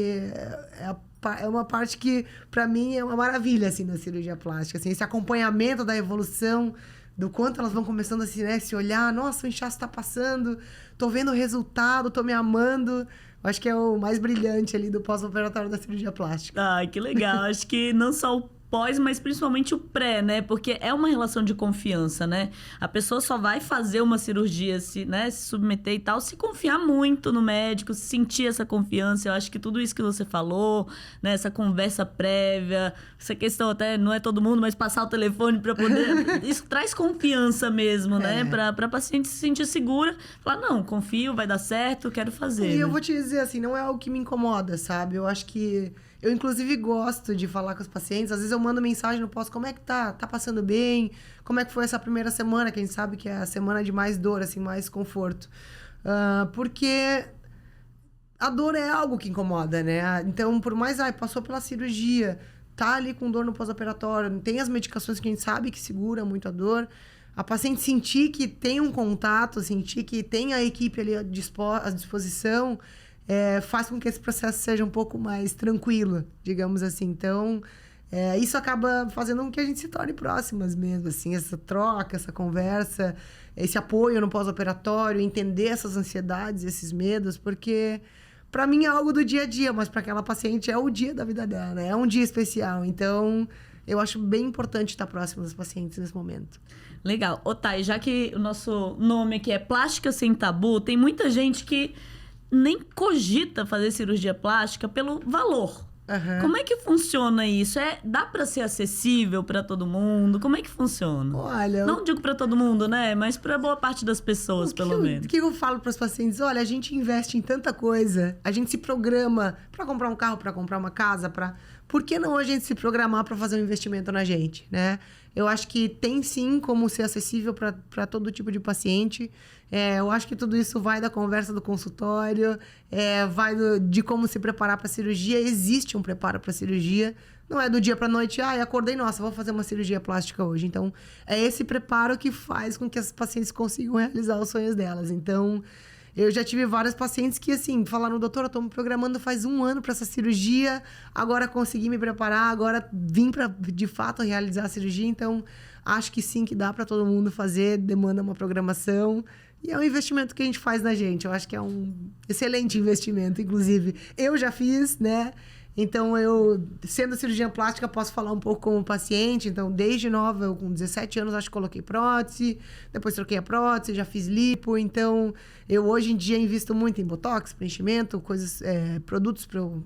É uma parte que, para mim, é uma maravilha, assim, na cirurgia plástica. Assim, esse acompanhamento da evolução, do quanto elas vão começando a se olhar. Nossa, o inchaço tá passando, tô vendo o resultado, tô me amando. Acho que é o mais brilhante ali do pós-operatório da cirurgia plástica. Ai, que legal. Acho que não só pós, mas principalmente o pré, né? Porque é uma relação de confiança, né? A pessoa só vai fazer uma cirurgia, se submeter e tal, se confiar muito no médico, se sentir essa confiança. Eu acho que tudo isso que você falou, né? Essa conversa prévia, essa questão até, não é todo mundo, mas passar o telefone para poder... Isso traz confiança mesmo, né? Pra paciente se sentir segura. Falar, não, confio, vai dar certo, quero fazer. E né? eu vou te dizer assim, não é algo que me incomoda, sabe? Eu acho que... Eu, inclusive, gosto de falar com os pacientes. Às vezes eu mando mensagem no pós, como é que tá? Tá passando bem? Como é que foi essa primeira semana? Que a gente sabe que é a semana de mais dor, assim, mais desconforto. Porque a dor é algo que incomoda, né? Então, por mais, passou pela cirurgia, tá ali com dor no pós-operatório, tem as medicações que a gente sabe que segura muito a dor. A paciente sentir que tem um contato, sentir que tem a equipe ali à disposição... faz com que esse processo seja um pouco mais tranquilo, digamos assim. Então, isso acaba fazendo com que a gente se torne próximas mesmo, assim, essa troca, essa conversa, esse apoio no pós-operatório, entender essas ansiedades, esses medos, porque para mim é algo do dia a dia, mas para aquela paciente é o dia da vida dela, né? É um dia especial. Então, eu acho bem importante estar próximo das pacientes nesse momento. Legal. Ô, Thay, já que o nosso nome aqui é Plástica Sem Tabu, tem muita gente que nem cogita fazer cirurgia plástica pelo valor. Uhum. Como é que funciona isso? Dá para ser acessível para todo mundo? Como é que funciona? Olha... Não digo para todo mundo, né? Mas para boa parte das pessoas, pelo menos. O que eu falo para os pacientes? Olha, a gente investe em tanta coisa. A gente se programa para comprar um carro, para comprar uma casa, para... Por que não a gente se programar para fazer um investimento na gente, né? Eu acho que tem sim como ser acessível para todo tipo de paciente. Eu acho que tudo isso vai da conversa do consultório, vai de como se preparar para a cirurgia. Existe um preparo para a cirurgia. Não é do dia para a noite, acordei, nossa, vou fazer uma cirurgia plástica hoje. Então, é esse preparo que faz com que as pacientes consigam realizar os sonhos delas. Então, eu já tive várias pacientes que, assim, falaram, doutora, eu tô me programando faz 1 ano para essa cirurgia, agora consegui me preparar, agora vim para, de fato, realizar a cirurgia. Então, acho que sim, que dá para todo mundo fazer, demanda uma programação. E é um investimento que a gente faz na gente. Eu acho que é um excelente investimento, inclusive. Eu já fiz, né? Então, eu, sendo cirurgiã plástica, posso falar um pouco como paciente. Então, desde nova, eu com 17 anos, acho que coloquei prótese. Depois troquei a prótese, já fiz lipo. Então, eu hoje em dia invisto muito em botox, preenchimento, coisas, produtos para eu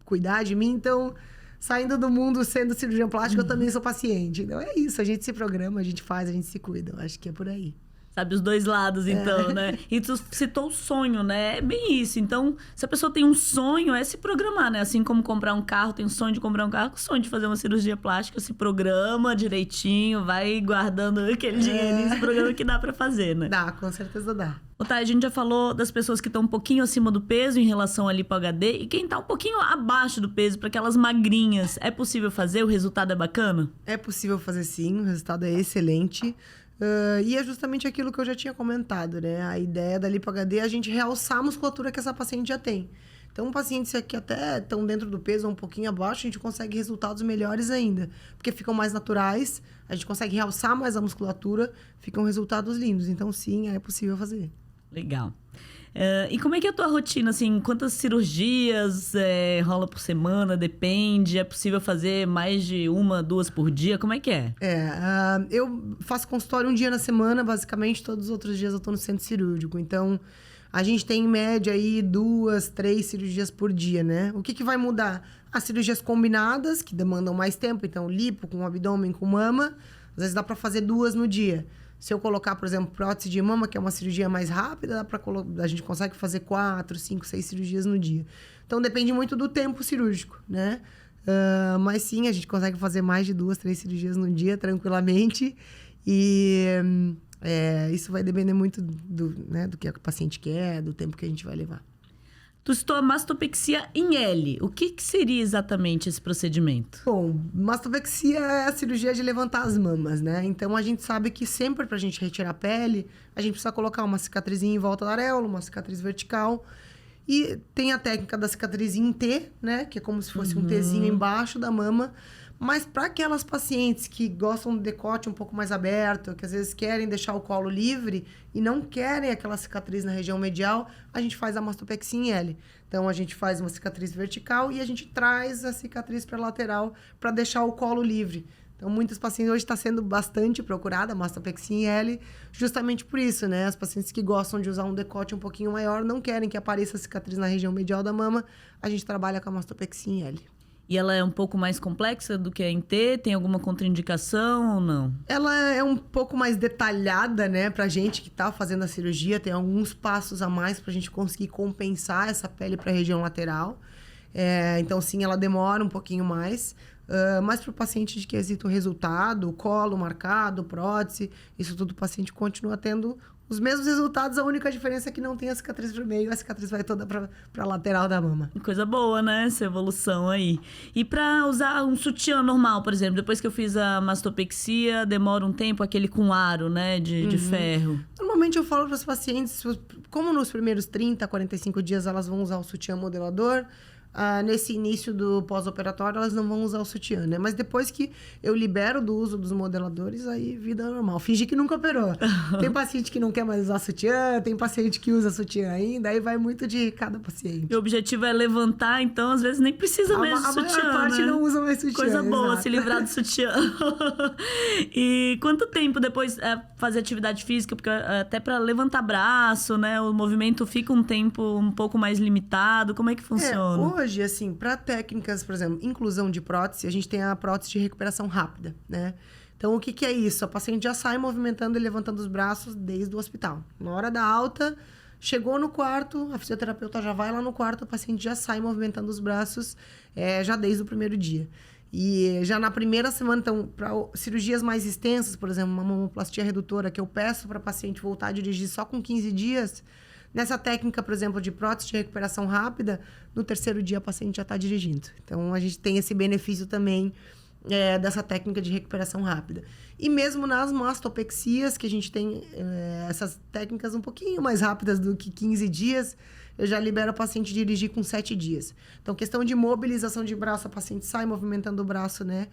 cuidar de mim. Então, saindo do mundo sendo cirurgiã plástica, eu também sou paciente. Então, é isso. A gente se programa, a gente faz, a gente se cuida. Eu acho que é por aí. Sabe, os dois lados, então, né? E tu citou o sonho, né? É bem isso. Então, se a pessoa tem um sonho, é se programar, né? Assim como comprar um carro, tem o sonho de comprar um carro, o sonho de fazer uma cirurgia plástica, se programa direitinho, vai guardando aquele dinheirinho, se programa que dá pra fazer, né? Dá, com certeza dá. Tá, a gente já falou das pessoas que estão um pouquinho acima do peso em relação ali pro HD e quem tá um pouquinho abaixo do peso, para aquelas magrinhas. É possível fazer? O resultado é bacana? É possível fazer sim, o resultado é excelente. E é justamente aquilo que eu já tinha comentado, né? A ideia da Lipo HD é a gente realçar a musculatura que essa paciente já tem. Então, pacientes que até estão dentro do peso ou um pouquinho abaixo, a gente consegue resultados melhores ainda. Porque ficam mais naturais, a gente consegue realçar mais a musculatura, ficam resultados lindos. Então, sim, é possível fazer. Legal. E como é que é a tua rotina, assim? Quantas cirurgias rola por semana? Depende? É possível fazer mais de 1, 2 por dia? Como é que é? Eu faço consultório um dia na semana, basicamente. Todos os outros dias eu tô no centro cirúrgico. Então, a gente tem em média aí 2, 3 cirurgias por dia, né? O que vai mudar? As cirurgias combinadas, que demandam mais tempo. Então, lipo com abdômen, com mama. Às vezes dá para fazer 2 no dia. Se eu colocar, por exemplo, prótese de mama, que é uma cirurgia mais rápida, a gente consegue fazer 4, 5, 6 cirurgias no dia. Então, depende muito do tempo cirúrgico, né? Mas sim, a gente consegue fazer mais de 2, 3 cirurgias no dia, tranquilamente. E isso vai depender muito do que a paciente quer, do tempo que a gente vai levar. Tu citou a mastopexia em L. O que seria exatamente esse procedimento? Bom, mastopexia é a cirurgia de levantar as mamas, né? Então, a gente sabe que sempre pra gente retirar a pele, a gente precisa colocar uma cicatrizinha em volta da areola, uma cicatriz vertical. E tem a técnica da cicatriz em T, né? Que é como se fosse um Tzinho embaixo da mama, Mas para aquelas pacientes que gostam do decote um pouco mais aberto, que às vezes querem deixar o colo livre e não querem aquela cicatriz na região medial, a gente faz a mastopexia em L. Então, a gente faz uma cicatriz vertical e a gente traz a cicatriz para lateral para deixar o colo livre. Então, muitas pacientes hoje está sendo bastante procurada a mastopexia em L, justamente por isso, né? As pacientes que gostam de usar um decote um pouquinho maior, não querem que apareça a cicatriz na região medial da mama, a gente trabalha com a mastopexia em L. E ela é um pouco mais complexa do que a em T? Tem alguma contraindicação ou não? Ela é um pouco mais detalhada, né? Pra gente que tá fazendo a cirurgia, tem alguns passos a mais pra gente conseguir compensar essa pele pra região lateral. Então, sim, ela demora um pouquinho mais. Mas para o paciente de quesito resultado, colo marcado, prótese, isso tudo o paciente continua tendo os mesmos resultados. A única diferença é que não tem a cicatriz pro meio, a cicatriz vai toda para a lateral da mama. Coisa boa, né? Essa evolução aí. E para usar um sutiã normal, por exemplo, depois que eu fiz a mastopexia, demora um tempo, aquele com aro, né, de ferro. Normalmente eu falo para os pacientes, como nos primeiros 30, 45 dias elas vão usar o sutiã modelador, nesse início do pós-operatório, elas não vão usar o sutiã, né? Mas depois que eu libero do uso dos modeladores, aí vida normal. Fingir que nunca operou. Tem paciente que não quer mais usar sutiã, tem paciente que usa sutiã ainda, aí vai muito de cada paciente. E o objetivo é levantar, então às vezes nem precisa mesmo de sutiã, A maior parte não usa mais sutiã. Coisa boa, exato. se livrar do sutiã. E quanto tempo depois fazer atividade física? Porque até para levantar braço, né? O movimento fica um tempo um pouco mais limitado. Como é que funciona? Hoje, assim, para técnicas, por exemplo, inclusão de prótese, a gente tem a prótese de recuperação rápida, né? Então, o que é isso? A paciente já sai movimentando e levantando os braços desde o hospital. Na hora da alta, chegou no quarto, a fisioterapeuta já vai lá no quarto, a paciente já sai movimentando os braços já desde o primeiro dia. E já na primeira semana, então, para cirurgias mais extensas, por exemplo, uma mamoplastia redutora, que eu peço para a paciente voltar a dirigir só com 15 dias... Nessa técnica, por exemplo, de prótese de recuperação rápida, no terceiro dia a paciente já está dirigindo. Então, a gente tem esse benefício também dessa técnica de recuperação rápida. E mesmo nas mastopexias, que a gente tem essas técnicas um pouquinho mais rápidas do que 15 dias, eu já libero a paciente dirigir com 7 dias. Então, questão de mobilização de braço, a paciente sai movimentando o braço, né?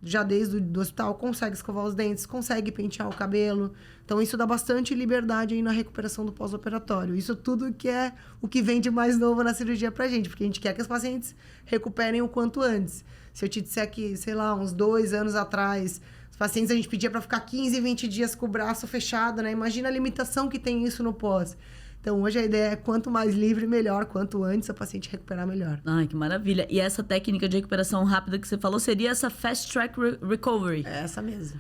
Já desde o hospital, consegue escovar os dentes, consegue pentear o cabelo. Então, isso dá bastante liberdade aí na recuperação do pós-operatório. Isso tudo que é o que vem de mais novo na cirurgia pra gente, porque a gente quer que os pacientes recuperem o quanto antes. Se eu te disser que, sei lá, uns 2 anos atrás, os pacientes a gente pedia para ficar 15, 20 dias com o braço fechado, né? Imagina a limitação que tem isso no pós. Então, hoje a ideia é quanto mais livre, melhor. Quanto antes a paciente recuperar, melhor. Ai, que maravilha. E essa técnica de recuperação rápida que você falou seria essa Fast Track Recovery? Essa mesmo.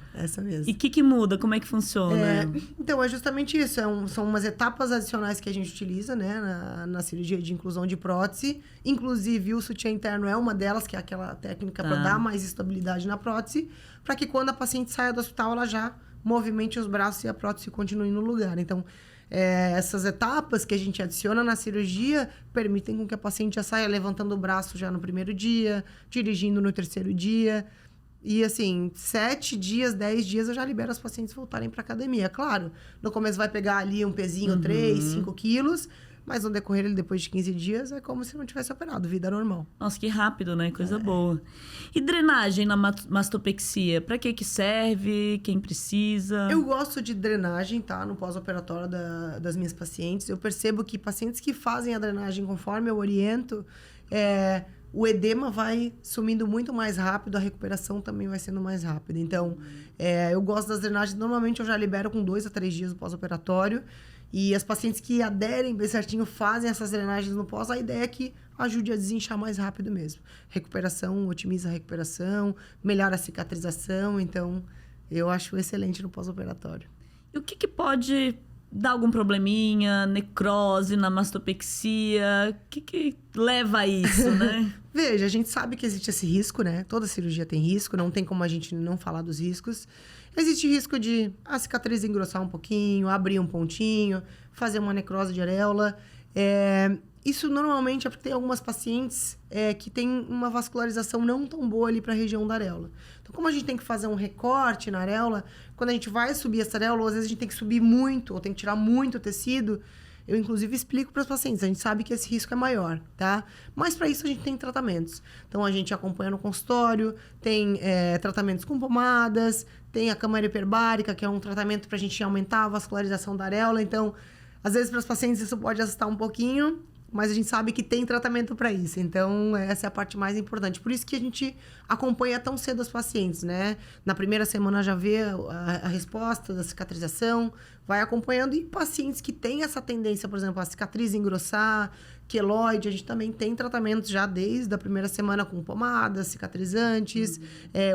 E o que muda? Como é que funciona? Então, é justamente isso. São umas etapas adicionais que a gente utiliza, né? Na cirurgia de inclusão de prótese. Inclusive, o sutiã interno é uma delas, que é aquela técnica para dar mais estabilidade na prótese, para que quando a paciente saia do hospital, ela já movimente os braços e a prótese continue no lugar. Então, essas etapas que a gente adiciona na cirurgia permitem com que a paciente já saia levantando o braço já no primeiro dia, dirigindo no terceiro dia. E assim, 7 dias, 10 dias eu já libero as pacientes voltarem para academia. Claro, no começo vai pegar ali um pezinho, 3, 5 quilos, mas no decorrer, depois de 15 dias, é como se não tivesse operado, vida normal. Nossa, que rápido, né? Coisa boa. E drenagem na mastopexia? Pra que serve? Quem precisa? Eu gosto de drenagem, tá? No pós-operatório das minhas pacientes. Eu percebo que pacientes que fazem a drenagem conforme eu oriento, o edema vai sumindo muito mais rápido, a recuperação também vai sendo mais rápida. Então, eu gosto das drenagens. Normalmente, eu já libero com 2 a 3 dias do pós-operatório. E as pacientes que aderem bem certinho, fazem essas drenagens no pós, a ideia é que ajude a desinchar mais rápido mesmo. Recuperação, otimiza a recuperação, melhora a cicatrização. Então, eu acho excelente no pós-operatório. E o que pode dar algum probleminha, necrose na mastopexia? O que leva a isso, né? Veja, a gente sabe que existe esse risco, né? Toda cirurgia tem risco, não tem como a gente não falar dos riscos. Existe risco de a cicatriz engrossar um pouquinho, abrir um pontinho, fazer uma necrose de areola. Isso normalmente é porque tem algumas pacientes que têm uma vascularização não tão boa ali para a região da areola. Então, como a gente tem que fazer um recorte na areola, quando a gente vai subir essa areola, às vezes a gente tem que subir muito, ou tem que tirar muito tecido, eu inclusive explico para os pacientes, a gente sabe que esse risco é maior, tá? Mas para isso a gente tem tratamentos. Então a gente acompanha no consultório, tem tratamentos com pomadas, tem a câmara hiperbárica, que é um tratamento para a gente aumentar a vascularização da areola. Então, às vezes para os pacientes isso pode assustar um pouquinho, mas a gente sabe que tem tratamento para isso. Então, essa é a parte mais importante. Por isso que a gente acompanha tão cedo os pacientes, né? Na primeira semana já vê a resposta da cicatrização, vai acompanhando. E pacientes que têm essa tendência, por exemplo, a cicatriz engrossar, queloide, a gente também tem tratamentos já desde a primeira semana com pomadas, cicatrizantes,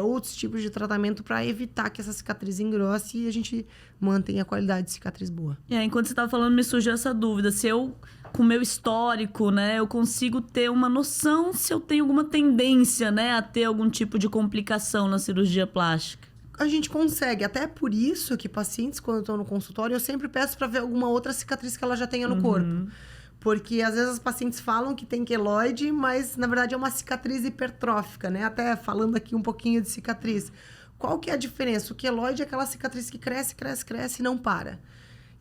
outros tipos de tratamento para evitar que essa cicatriz engrosse e a gente mantenha a qualidade de cicatriz boa. Enquanto você estava falando, me surgiu essa dúvida. Se eu, com o meu histórico, né, eu consigo ter uma noção se eu tenho alguma tendência, né, a ter algum tipo de complicação na cirurgia plástica? A gente consegue. Até por isso que pacientes, quando estão no consultório, eu sempre peço para ver alguma outra cicatriz que ela já tenha no corpo. Porque, às vezes, os pacientes falam que tem queloide, mas, na verdade, é uma cicatriz hipertrófica, né? Até falando aqui um pouquinho de cicatriz. Qual que é a diferença? O queloide é aquela cicatriz que cresce, cresce, cresce e não para.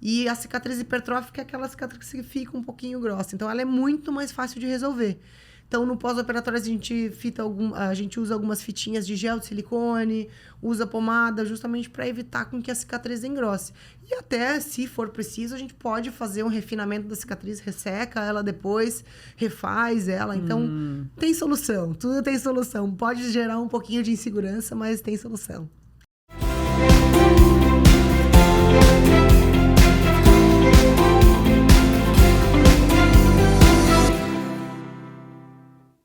E a cicatriz hipertrófica é aquela cicatriz que fica um pouquinho grossa. Então, ela é muito mais fácil de resolver. Então, no pós-operatório, a gente usa algumas fitinhas de gel de silicone, usa pomada, justamente para evitar com que a cicatriz engrosse. E até, se for preciso, a gente pode fazer um refinamento da cicatriz, resseca ela depois, refaz ela. Então, tem solução. Tudo tem solução. Pode gerar um pouquinho de insegurança, mas tem solução.